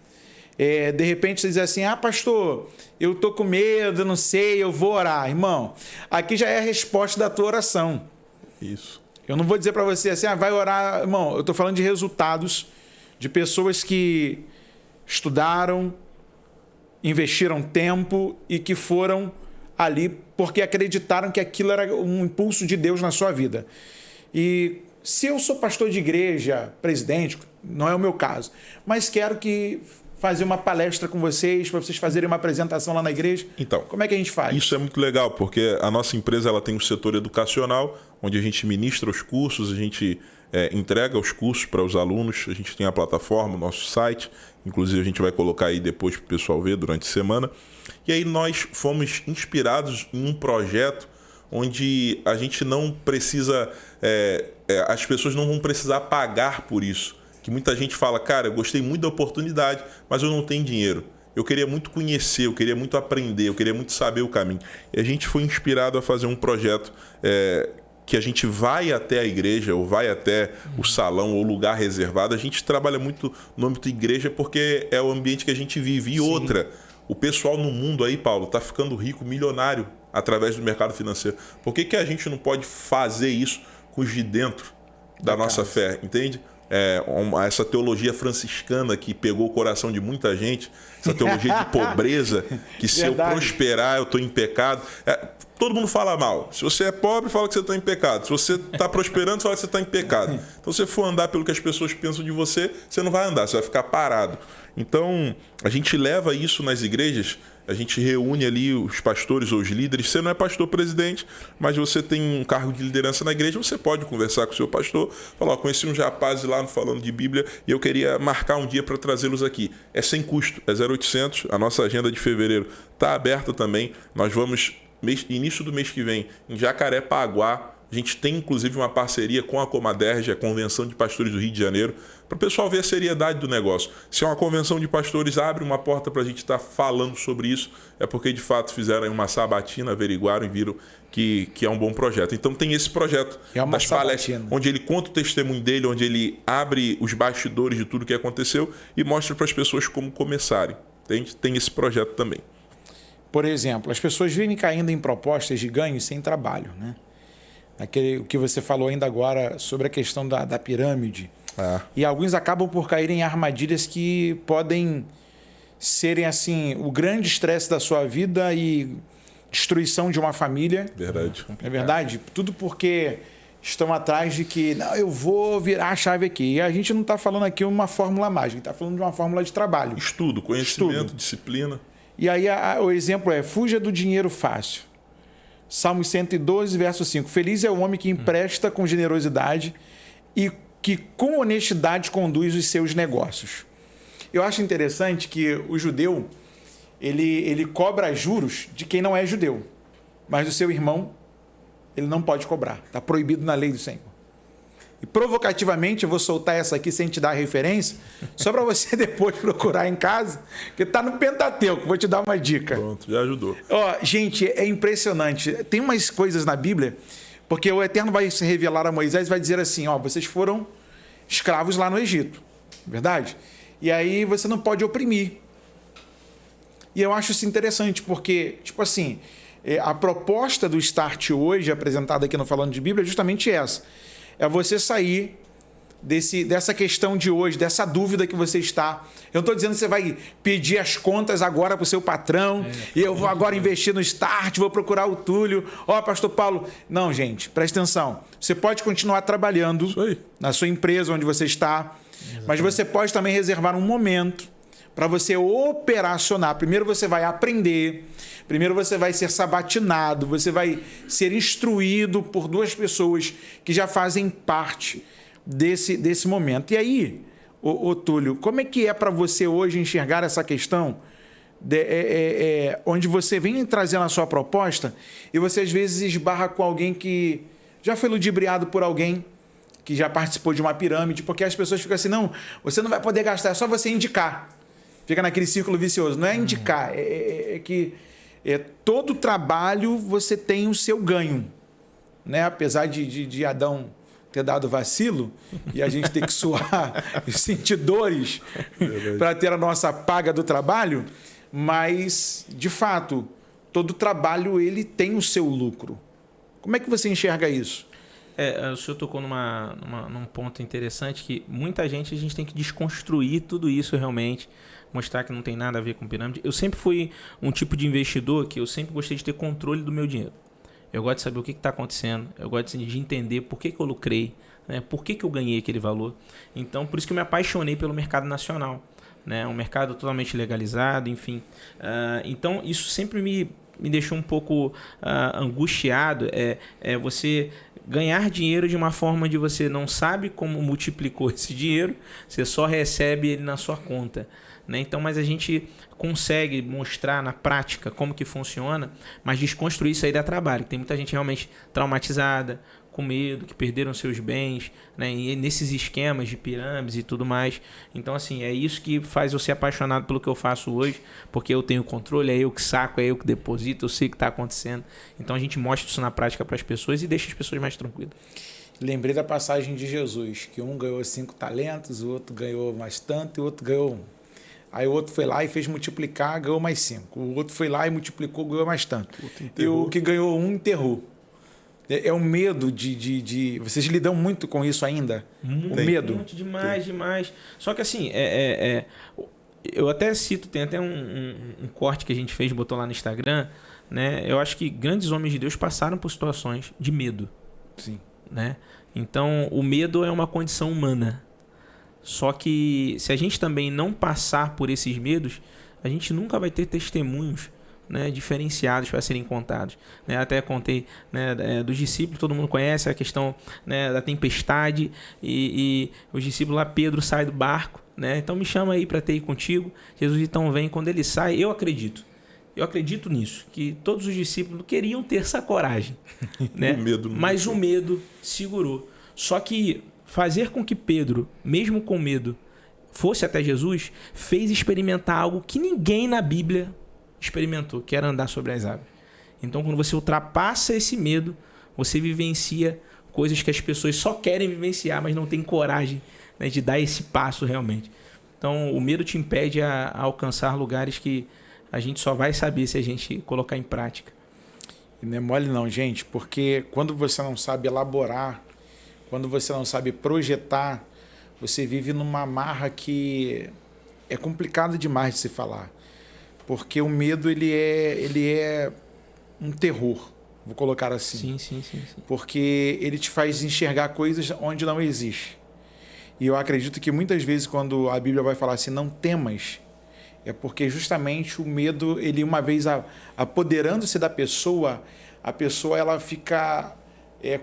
De repente você diz assim, pastor, eu tô com medo, não sei, eu vou orar. Irmão, aqui já é a resposta da tua oração. Isso. Eu não vou dizer para você assim, vai orar. Irmão, eu tô falando de resultados de pessoas que estudaram, investiram tempo e que foram ali porque acreditaram que aquilo era um impulso de Deus na sua vida. E se eu sou pastor de igreja, presidente, não é o meu caso, mas quero fazer uma palestra com vocês, para vocês fazerem uma apresentação lá na igreja. Então, como é que a gente faz? Isso é muito legal, porque a nossa empresa ela tem um setor educacional, onde a gente ministra os cursos, a gente entrega os cursos para os alunos, a gente tem a plataforma, o nosso site, inclusive a gente vai colocar aí depois para o pessoal ver durante a semana. E aí nós fomos inspirados em um projeto onde a gente não precisa, as pessoas não vão precisar pagar por isso. Que muita gente fala, cara, eu gostei muito da oportunidade, mas eu não tenho dinheiro. Eu queria muito conhecer, eu queria muito aprender, eu queria muito saber o caminho. E a gente foi inspirado a fazer um projeto que a gente vai até a igreja, ou vai até o salão, ou lugar reservado. A gente trabalha muito no âmbito igreja porque é o ambiente que a gente vive. E Sim. Outra, o pessoal no mundo aí, Paulo, está ficando rico, milionário, através do mercado financeiro. Por que a gente não pode fazer isso com os de dentro da nossa fé, entende? Essa teologia franciscana que pegou o coração de muita gente, essa teologia de pobreza, que se eu prosperar eu estou em pecado. Todo mundo fala mal. Se você é pobre, fala que você está em pecado. Se você está prosperando, fala que você está em pecado. Então, se você for andar pelo que as pessoas pensam de você, você não vai andar, você vai ficar parado. Então, a gente leva isso nas igrejas, a gente reúne ali os pastores ou os líderes. Você não é pastor presidente, mas você tem um cargo de liderança na igreja, você pode conversar com o seu pastor, falar, conheci uns rapazes lá no Falando de Bíblia e eu queria marcar um dia para trazê-los aqui. É sem custo, é 0800, a nossa agenda de fevereiro está aberta também. Nós vamos, início do mês que vem, em Jacarepaguá. A gente tem, inclusive, uma parceria com a Comaderge, a Convenção de Pastores do Rio de Janeiro, para o pessoal ver a seriedade do negócio. Se uma convenção de pastores abre uma porta para a gente estar falando sobre isso, é porque, de fato, fizeram uma sabatina, averiguaram e viram que é um bom projeto. Então, tem esse projeto das palestras, onde ele conta o testemunho dele, onde ele abre os bastidores de tudo que aconteceu e mostra para as pessoas como começarem. Tem esse projeto também. Por exemplo, as pessoas vivem caindo em propostas de ganho sem trabalho, né? O que você falou ainda agora sobre a questão da pirâmide. E alguns acabam por cair em armadilhas que podem serem assim o grande estresse da sua vida e destruição de uma família. Verdade. É verdade? Tudo porque estão atrás de que não, eu vou virar a chave aqui. E a gente não está falando aqui uma fórmula mágica, está falando de uma fórmula de trabalho. Estudo, conhecimento, disciplina. E aí o exemplo é: fuja do dinheiro fácil. Salmo 112, verso 5. Feliz é o homem que empresta com generosidade e que com honestidade conduz os seus negócios. Eu acho interessante que o judeu, ele cobra juros de quem não é judeu, mas do seu irmão ele não pode cobrar. Está proibido na lei do Senhor. E provocativamente eu vou soltar essa aqui sem te dar a referência, só para você depois procurar em casa, que está no Pentateuco. Vou te dar uma dica. Pronto, já ajudou. Gente, é impressionante. Tem umas coisas na Bíblia, porque o Eterno vai se revelar a Moisés e vai dizer assim: vocês foram escravos lá no Egito, verdade? E aí você não pode oprimir. E eu acho isso interessante, porque, tipo assim, a proposta do Start hoje, apresentada aqui no Falando de Bíblia, é justamente essa. É você sair dessa questão de hoje, dessa dúvida que você está. Eu não estou dizendo que você vai pedir as contas agora para o seu patrão, e eu vou agora investir no Start, vou procurar o Túlio. Pastor Paulo. Não, gente, presta atenção. Você pode continuar trabalhando na sua empresa onde você está, mas você pode também reservar um momento para você operacionar. Primeiro você vai aprender, primeiro você vai ser sabatinado, você vai ser instruído por duas pessoas que já fazem parte desse momento. E aí, Túlio, como é que é para você hoje enxergar essa questão onde você vem trazendo a sua proposta e você às vezes esbarra com alguém que já foi ludibriado por alguém que já participou de uma pirâmide, porque as pessoas ficam assim: não, você não vai poder gastar, é só você indicar. Fica naquele círculo vicioso. Não é indicar, é que todo trabalho você tem o seu ganho, né? Apesar de Adão ter dado vacilo e a gente ter que suar e sentir dores para ter a nossa paga do trabalho, mas, de fato, todo trabalho ele tem o seu lucro. Como é que você enxerga isso? O senhor tocou num ponto interessante, que muita gente, a gente tem que desconstruir tudo isso realmente, mostrar que não tem nada a ver com pirâmide. Eu sempre fui um tipo de investidor que eu sempre gostei de ter controle do meu dinheiro. Eu gosto de saber o que está acontecendo, eu gosto de entender por que eu lucrei, né? Por que eu ganhei aquele valor. Então, por isso que eu me apaixonei pelo mercado nacional, né? Um mercado totalmente legalizado, enfim. Então, isso sempre me deixou um pouco angustiado. Você ganhar dinheiro de uma forma onde você não sabe como multiplicou esse dinheiro, você só recebe ele na sua conta, né? Então, mas a gente consegue mostrar na prática como que funciona, mas desconstruir isso aí dá trabalho. Tem muita gente realmente traumatizada, com medo, que perderam seus bens, né? E nesses esquemas de pirâmides e tudo mais. Então, assim, é isso que faz eu ser apaixonado pelo que eu faço hoje, porque eu tenho controle, é eu que saco, é eu que deposito, eu sei o que está acontecendo. Então, a gente mostra isso na prática para as pessoas e deixa as pessoas mais tranquilas. Lembrei da passagem de Jesus, que um ganhou 5 talentos, o outro ganhou mais tanto e o outro ganhou 1. Aí o outro foi lá e fez multiplicar, ganhou mais 5. O outro foi lá e multiplicou, ganhou mais tanto. E o que ganhou 1 enterrou. É o medo de... Vocês lidam muito com isso ainda? O medo? Muito, demais. Só que assim, eu até cito, tem até um corte que a gente fez, botou lá no Instagram, né? Eu acho que grandes homens de Deus passaram por situações de medo. Sim. Né? Então, o medo é uma condição humana. Só que se a gente também não passar por esses medos, a gente nunca vai ter testemunhos, né, diferenciados para serem contados, né? Até contei, né, dos discípulos, todo mundo conhece a questão, né, da tempestade e os discípulos lá, Pedro sai do barco, né? Então me chama aí para ter ir contigo. Jesus então vem, quando ele sai, eu acredito nisso, que todos os discípulos queriam ter essa coragem, né? Mas o medo segurou. Só que fazer com que Pedro, mesmo com medo, fosse até Jesus, fez experimentar algo que ninguém na Bíblia experimentou, que era andar sobre as águas. Então, quando você ultrapassa esse medo, você vivencia coisas que as pessoas só querem vivenciar, mas não têm coragem, né, de dar esse passo realmente. Então, o medo te impede a alcançar lugares que a gente só vai saber se a gente colocar em prática. E não é mole não, gente, porque quando você não sabe elaborar, quando você não sabe projetar, você vive numa marra que é complicado demais de se falar. Porque o medo, ele é um terror, vou colocar assim. Sim. Porque ele te faz enxergar coisas onde não existe. E eu acredito que muitas vezes quando a Bíblia vai falar assim, não temas, é porque justamente o medo, ele uma vez apoderando-se da pessoa, a pessoa ela fica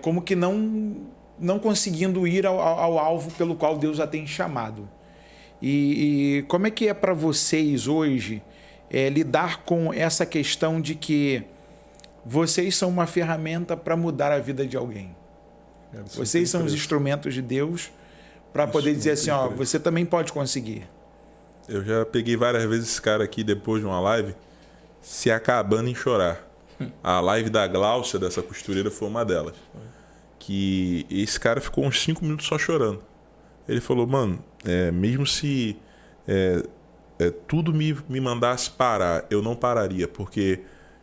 como que não conseguindo ir ao alvo pelo qual Deus a tem chamado. E como é que é para vocês hoje lidar com essa questão de que vocês são uma ferramenta para mudar a vida de alguém? Vocês são os instrumentos de Deus para poder dizer assim, ó, você também pode conseguir. Eu já peguei várias vezes esse cara aqui depois de uma live se acabando em chorar. A live da Gláucia, dessa costureira, foi uma delas. Que esse cara ficou uns 5 minutos só chorando. Ele falou, mano, mesmo se tudo me mandasse parar, eu não pararia, porque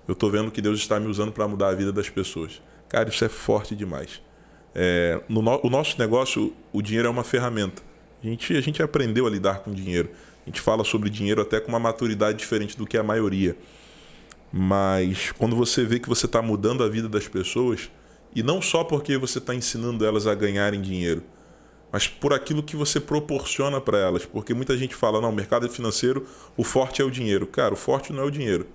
eu tô vendo que Deus está me usando para mudar a vida das pessoas. Cara, isso é forte demais. O nosso negócio, o dinheiro é uma ferramenta. A gente aprendeu a lidar com dinheiro. A gente fala sobre dinheiro até com uma maturidade diferente do que a maioria. Mas quando você vê que você está mudando a vida das pessoas, e não só porque você está ensinando elas a ganharem dinheiro, mas por aquilo que você proporciona para elas. Porque muita gente fala, não, mercado financeiro, o forte é o dinheiro. Cara, o forte não é o dinheiro.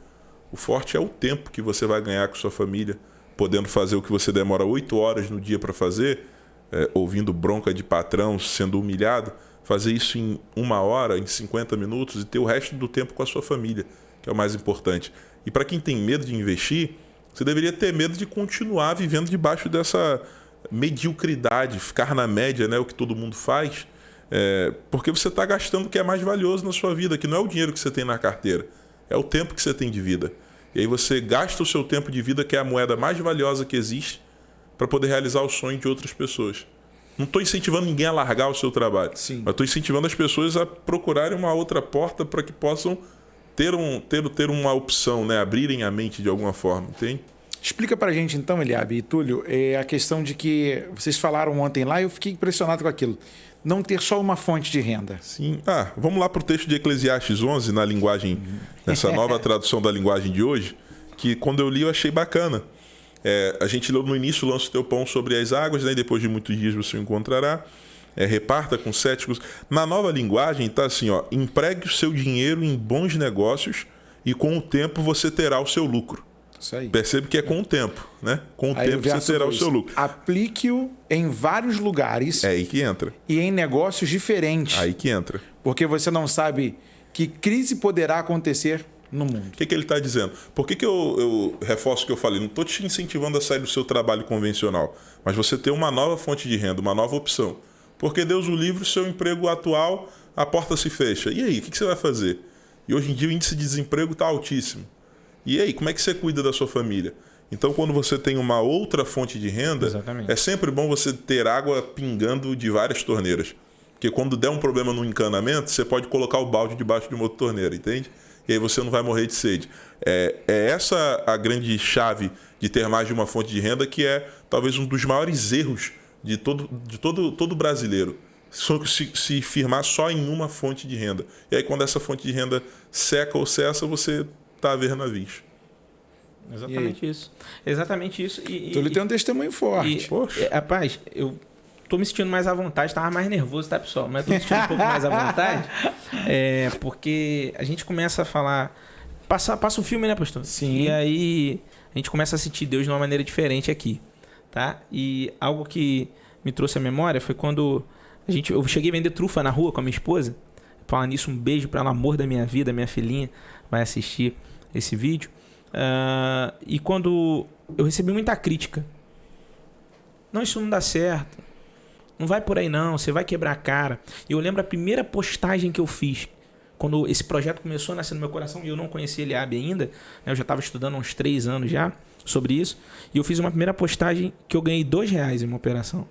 O forte é o tempo que você vai ganhar com sua família, podendo fazer o que você demora 8 horas no dia para fazer, ouvindo bronca de patrão, sendo humilhado, fazer isso em 1 hora, em 50 minutos e ter o resto do tempo com a sua família, que é o mais importante. E para quem tem medo de investir, você deveria ter medo de continuar vivendo debaixo dessa mediocridade, ficar na média, né, o que todo mundo faz, porque você está gastando o que é mais valioso na sua vida, que não é o dinheiro que você tem na carteira, é o tempo que você tem de vida. E aí você gasta o seu tempo de vida, que é a moeda mais valiosa que existe, para poder realizar o sonho de outras pessoas. Não estou incentivando ninguém a largar o seu trabalho, Sim. mas estou incentivando as pessoas a procurarem uma outra porta para que possam ter uma opção, né? Abrirem a mente de alguma forma, entende? Explica pra gente então, Eliabe e Túlio, a questão de que vocês falaram ontem lá e eu fiquei impressionado com aquilo. Não ter só uma fonte de renda. Sim. Vamos lá para o texto de Eclesiastes 11, nessa nova tradução da linguagem de hoje, que quando eu li eu achei bacana. A gente leu no início, lança o teu pão sobre as águas, né? E depois de muitos dias você o encontrará. Reparta com céticos. Na nova linguagem está assim, ó, empregue o seu dinheiro em bons negócios e com o tempo você terá o seu lucro. Isso aí. Percebe que é com o tempo, né? Com o tempo você terá o seu lucro. Aplique-o em vários lugares. É aí que entra. E em negócios diferentes. Aí que entra. Porque você não sabe que crise poderá acontecer no mundo. O que ele está dizendo? Por que eu reforço o que eu falei? Não estou te incentivando a sair do seu trabalho convencional, mas você ter uma nova fonte de renda, uma nova opção. Porque Deus o livre, o seu emprego atual, a porta se fecha. E aí, o que você vai fazer? E hoje em dia o índice de desemprego está altíssimo. E aí, como é que você cuida da sua família? Então, quando você tem uma outra fonte de renda, Exatamente. É sempre bom você ter água pingando de várias torneiras. Porque quando der um problema no encanamento, você pode colocar o balde debaixo de uma outra torneira, entende? E aí você não vai morrer de sede. É essa a grande chave de ter mais de uma fonte de renda, que é talvez um dos maiores erros de todo brasileiro. Se firmar só em uma fonte de renda. E aí, quando essa fonte de renda seca ou cessa, você está a ver navios. Exatamente isso. Exatamente isso. Então ele tem um testemunho forte. Rapaz, eu tô me sentindo mais à vontade, tava mais nervoso, tá, pessoal? Mas tô me sentindo um pouco mais à vontade. Porque a gente começa a falar. Passa um filme, né, pastor? Sim. E aí a gente começa a sentir Deus de uma maneira diferente aqui. Tá? E algo que me trouxe à memória foi quando eu cheguei a vender trufa na rua com a minha esposa. Falar nisso, um beijo para ela, amor da minha vida, minha filhinha vai assistir esse vídeo. E quando eu recebi muita crítica. Não, isso não dá certo. Não vai por aí não, você vai quebrar a cara. E eu lembro a primeira postagem que eu fiz, quando esse projeto começou a nascer no meu coração, e eu não conhecia Eliabe ainda, né? Eu já estava estudando há uns 3 anos já sobre isso, e eu fiz uma primeira postagem que eu ganhei R$2 em uma operação.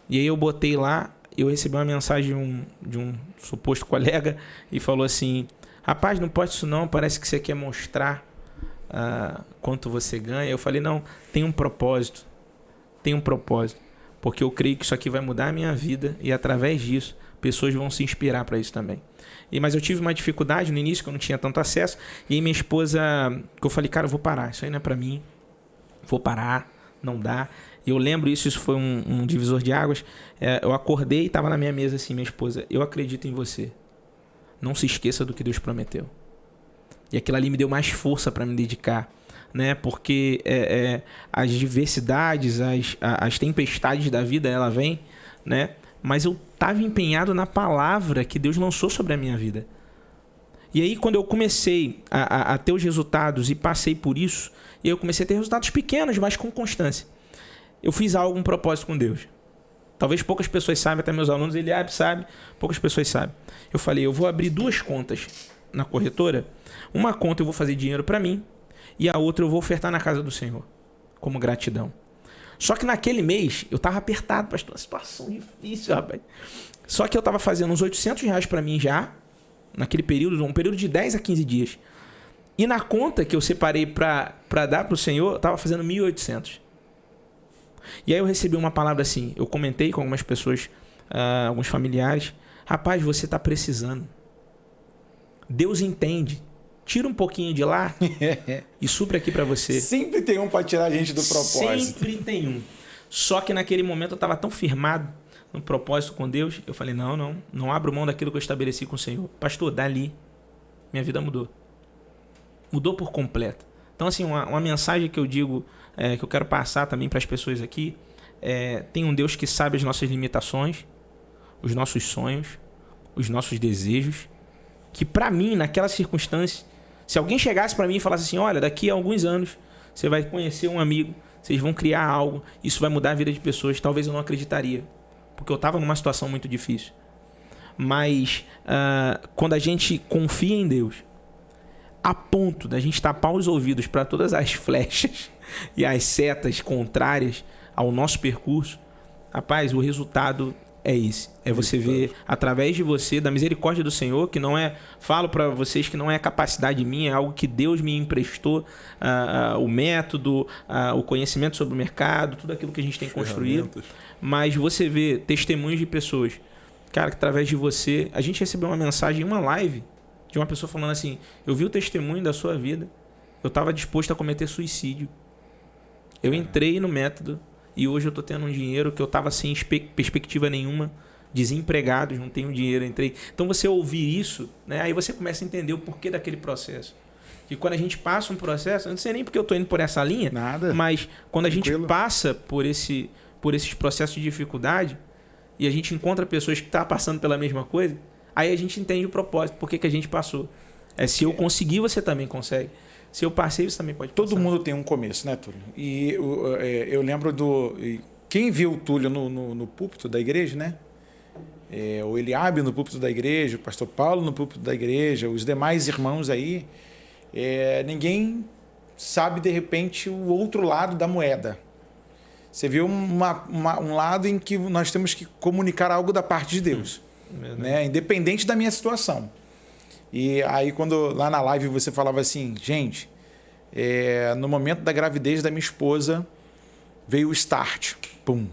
E aí eu botei lá, eu recebi uma mensagem de um suposto colega e falou assim: rapaz, não pode isso não, parece que você quer mostrar quanto você ganha. Eu falei, não, tem um propósito, porque eu creio que isso aqui vai mudar a minha vida e através disso, pessoas vão se inspirar para isso também. Mas eu tive uma dificuldade no início, que eu não tinha tanto acesso, e aí minha esposa, que eu falei, cara, eu vou parar, isso aí não é para mim, vou parar, não dá. E eu lembro isso foi um divisor de águas. Eu acordei e estava na minha mesa assim, minha esposa, eu acredito em você. Não se esqueça do que Deus prometeu. E aquilo ali me deu mais força para me dedicar, né? Porque as diversidades, as tempestades da vida, ela vem, né? Mas eu estava empenhado na palavra que Deus lançou sobre a minha vida. E aí, quando eu comecei a ter os resultados e passei por isso, e eu comecei a ter resultados pequenos, mas com constância. Eu fiz um propósito com Deus. Talvez poucas pessoas saibam, até meus alunos, ele sabe, poucas pessoas sabem. Eu falei, eu vou abrir 2 contas na corretora. Uma conta eu vou fazer dinheiro para mim e a outra eu vou ofertar na casa do Senhor, como gratidão. Só que naquele mês eu estava apertado, pastor, uma situação difícil, rapaz. Só que eu estava fazendo uns R$800 para mim já, naquele período, um período de 10 a 15 dias. E na conta que eu separei para dar para o Senhor, eu estava fazendo 1.800. E aí eu recebi uma palavra assim, eu comentei com algumas pessoas, alguns familiares, rapaz, você está precisando. Deus entende. Tira um pouquinho de lá e supra aqui para você. Sempre tem um para tirar a gente do propósito. Sempre tem um. Só que naquele momento eu estava tão firmado no propósito com Deus, eu falei, não abro mão daquilo que eu estabeleci com o Senhor. Pastor, dali, minha vida mudou. Mudou por completo. Então, assim, uma mensagem que eu digo, que eu quero passar também para as pessoas aqui, tem um Deus que sabe as nossas limitações, os nossos sonhos, os nossos desejos, que para mim, naquela circunstância, se alguém chegasse para mim e falasse assim, olha, daqui a alguns anos você vai conhecer um amigo, vocês vão criar algo, isso vai mudar a vida de pessoas, talvez eu não acreditaria, porque eu estava numa situação muito difícil. Mas quando a gente confia em Deus, a ponto da gente tapar os ouvidos para todas as flechas e as setas contrárias ao nosso percurso, rapaz, o resultado é esse. É você ver através de você, da misericórdia do Senhor, que não é, falo para vocês que não é capacidade minha, é algo que Deus me emprestou, o método, o conhecimento sobre o mercado, tudo aquilo que a gente tem construído. Mas você vê testemunhos de pessoas, cara, que através de você, a gente recebeu uma mensagem em uma live de uma pessoa falando assim, eu vi o testemunho da sua vida, eu estava disposto a cometer suicídio. Eu entrei no método e hoje eu estou tendo um dinheiro que eu estava sem perspectiva nenhuma, desempregado, não tenho dinheiro, entrei. Então você ouvir isso, né, aí você começa a entender o porquê daquele processo. E quando a gente passa um processo, eu não sei nem porque eu estou indo por essa linha, nada, mas quando a tranquilo. gente passa por esses processos de dificuldade e a gente encontra pessoas que estão passando pela mesma coisa, aí a gente entende o propósito, por que a gente passou. Se eu conseguir, você também consegue. Se eu passei, você também pode passar. Todo mundo tem um começo, né, Túlio? E eu lembro quem viu o Túlio no púlpito da igreja, né? O Eliabe no púlpito da igreja, o pastor Paulo no púlpito da igreja, os demais irmãos aí, ninguém sabe, de repente, o outro lado da moeda. Você viu um lado em que nós temos que comunicar algo da parte de Deus, né? Independente da minha situação. E aí, quando lá na live você falava assim, gente, no momento da gravidez da minha esposa, veio o start, pum.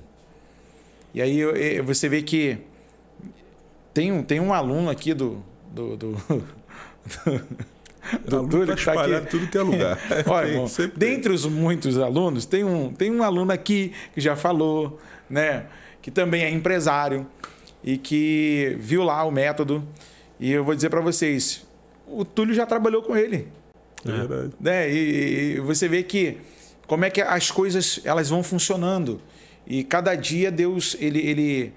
E aí você vê que tem um aluno aqui do Túlio tá espalhado tudo que é lugar. Olha, irmão, dentre os muitos alunos, tem um aluno aqui que já falou, né, que também é empresário e que viu lá o método. E eu vou dizer para vocês, o Túlio já trabalhou com ele. É verdade. Né? E você vê que como é que as coisas elas vão funcionando. E cada dia Deus ele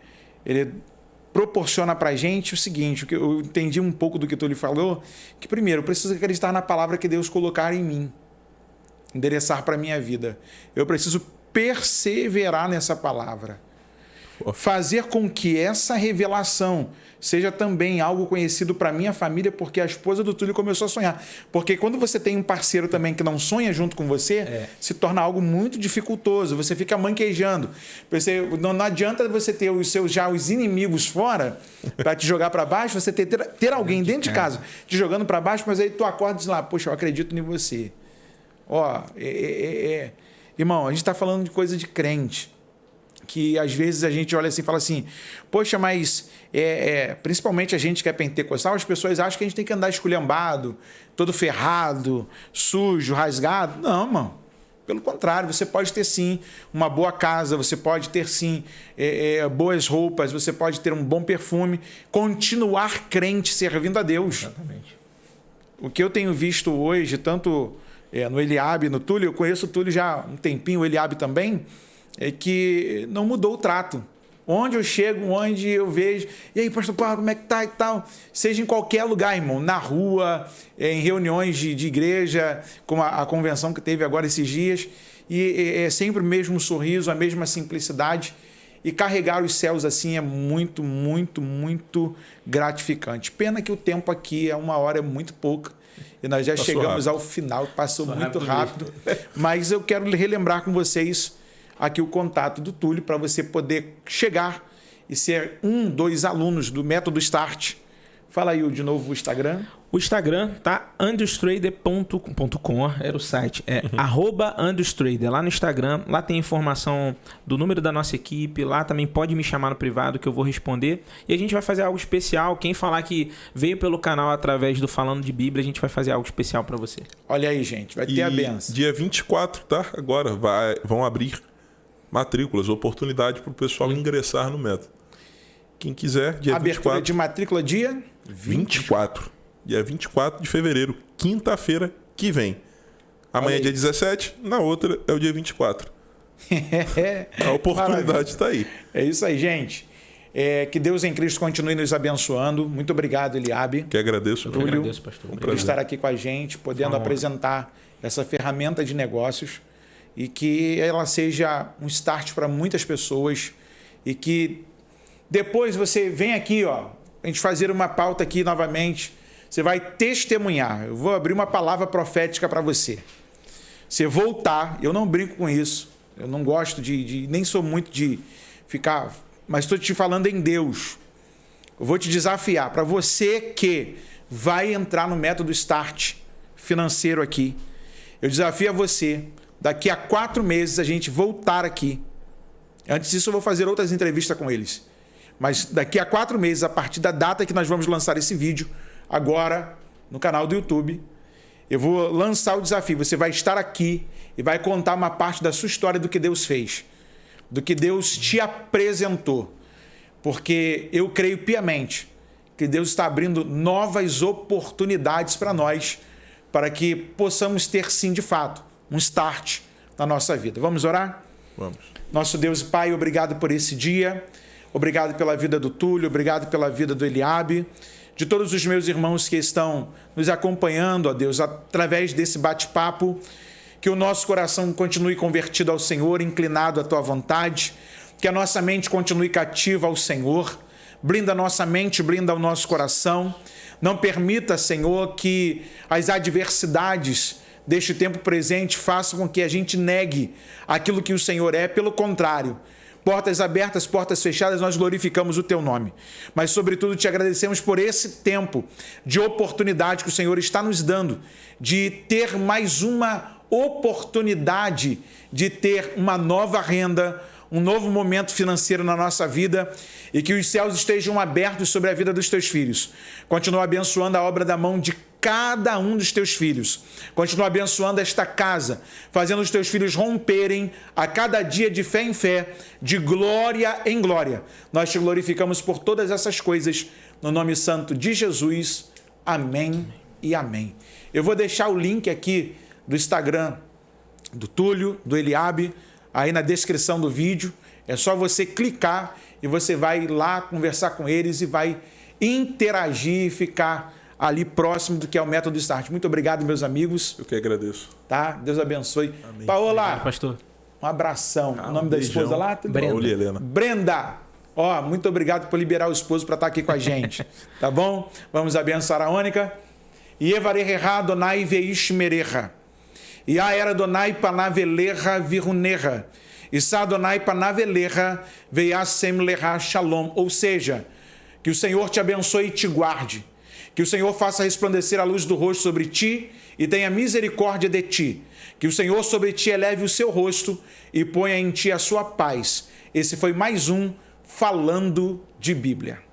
proporciona para a gente o seguinte, que eu entendi um pouco do que o Túlio falou, que primeiro eu preciso acreditar na palavra que Deus colocar em mim, endereçar para a minha vida. Eu preciso perseverar nessa palavra. fazer com que essa revelação seja também algo conhecido para minha família, porque a esposa do Túlio começou a sonhar. Porque quando você tem um parceiro também que não sonha junto com você, se torna algo muito dificultoso. Você fica manquejando. Não adianta você ter os inimigos fora para te jogar para baixo, você ter alguém dentro de casa te jogando para baixo, mas aí tu acorda e diz lá, poxa, eu acredito em você. Irmão, a gente está falando de coisa de crente. Que às vezes a gente olha assim e fala assim, poxa, mas principalmente a gente que é pentecostal, as pessoas acham que a gente tem que andar esculhambado, todo ferrado, sujo, rasgado. Não, mano. Pelo contrário, você pode ter sim uma boa casa, você pode ter sim boas roupas, você pode ter um bom perfume, continuar crente, servindo a Deus. Exatamente. O que eu tenho visto hoje, tanto no Eliabe, no Túlio, eu conheço o Túlio já há um tempinho, o Eliabe também, é que não mudou o trato. Onde eu chego, onde eu vejo, e aí, pastor Paulo, como é que tá e tal? Seja em qualquer lugar, irmão, na rua, em reuniões de igreja, como a convenção que teve agora esses dias, e é sempre o mesmo sorriso, a mesma simplicidade, e carregar os céus assim é muito, muito, muito gratificante. Pena que o tempo aqui uma hora é muito pouca, e nós já chegamos ao final, passou muito rápido, mas eu quero relembrar com vocês aqui o contato do Túlio para você poder chegar e ser 2 alunos do Método Start. Fala aí de novo o Instagram. O Instagram tá andrewstrader.com, era o site. @andrewstrader lá no Instagram. Lá tem informação do número da nossa equipe. Lá também pode me chamar no privado que eu vou responder. E a gente vai fazer algo especial. Quem falar que veio pelo canal através do Falando de Bíblia, a gente vai fazer algo especial para você. Olha aí, gente. Vai ter a benção. Dia 24, tá? Agora vão abrir matrículas, oportunidade para o pessoal ingressar no método. Quem quiser, dia Abertura 24. de matrícula dia 24. Dia 24 de fevereiro, quinta-feira que vem. Amanhã é dia 17, na outra é o dia 24. A oportunidade está aí. É isso aí, gente. Que Deus em Cristo continue nos abençoando. Muito obrigado, Eliabe. Que agradeço. Eu agradeço, pastor. Por estar aqui com a gente, podendo apresentar essa ferramenta de negócios e que ela seja um start para muitas pessoas e que depois você vem aqui, a gente fazer uma pauta aqui novamente, você vai testemunhar. Eu vou abrir uma palavra profética para você. Você voltar, eu não brinco com isso, eu não gosto nem sou muito de ficar, mas estou te falando em Deus. Eu vou te desafiar, para você que vai entrar no método Start financeiro aqui, eu desafio a você, daqui a 4 meses a gente voltar aqui. Antes disso eu vou fazer outras entrevistas com eles. Mas daqui a 4 meses, a partir da data que nós vamos lançar esse vídeo, agora no canal do YouTube, eu vou lançar o desafio. Você vai estar aqui e vai contar uma parte da sua história do que Deus fez, do que Deus te apresentou. Porque eu creio piamente que Deus está abrindo novas oportunidades para nós, para que possamos ter sim, de fato, um start na nossa vida. Vamos orar? Vamos. Nosso Deus e Pai, obrigado por esse dia. Obrigado pela vida do Túlio, obrigado pela vida do Eliabe, de todos os meus irmãos que estão nos acompanhando, ó Deus, através desse bate-papo, que o nosso coração continue convertido ao Senhor, inclinado à Tua vontade, que a nossa mente continue cativa ao Senhor, blinda a nossa mente, blinda o nosso coração, não permita, Senhor, que as adversidades deste tempo presente façam com que a gente negue aquilo que o Senhor é, pelo contrário, portas abertas, portas fechadas, nós glorificamos o Teu nome. Mas, sobretudo, te agradecemos por esse tempo de oportunidade que o Senhor está nos dando, de ter mais uma oportunidade de ter uma nova renda, um novo momento financeiro na nossa vida e que os céus estejam abertos sobre a vida dos Teus filhos. Continua abençoando a obra da mão de cada um dos Teus filhos. Continua abençoando esta casa, fazendo os Teus filhos romperem a cada dia de fé em fé, de glória em glória. Nós Te glorificamos por todas essas coisas, no nome santo de Jesus. Amém e amém. Eu vou deixar o link aqui do Instagram do Túlio, do Eliabe, aí na descrição do vídeo. É só você clicar e você vai lá conversar com eles e vai interagir e ficar ali próximo do que é o Método Start. Muito obrigado, meus amigos. Eu que agradeço. Tá? Deus abençoe. Amém. Paola, Pastor. um abração. O nome da esposa lá? Brenda. Paola e Helena. Brenda. Ó, muito obrigado por liberar o esposo para estar aqui com a gente. Tá bom? Vamos abençoar a Ônica. Ievareha Adonai veishmereha. Ia era Adonai panaveleha viruneha. Issa Adonai panaveleha veiasem leha shalom. Ou seja, que o Senhor te abençoe e te guarde. Que o Senhor faça resplandecer a luz do rosto sobre ti e tenha misericórdia de ti. Que o Senhor sobre ti eleve o seu rosto e ponha em ti a sua paz. Esse foi mais um Falando de Bíblia.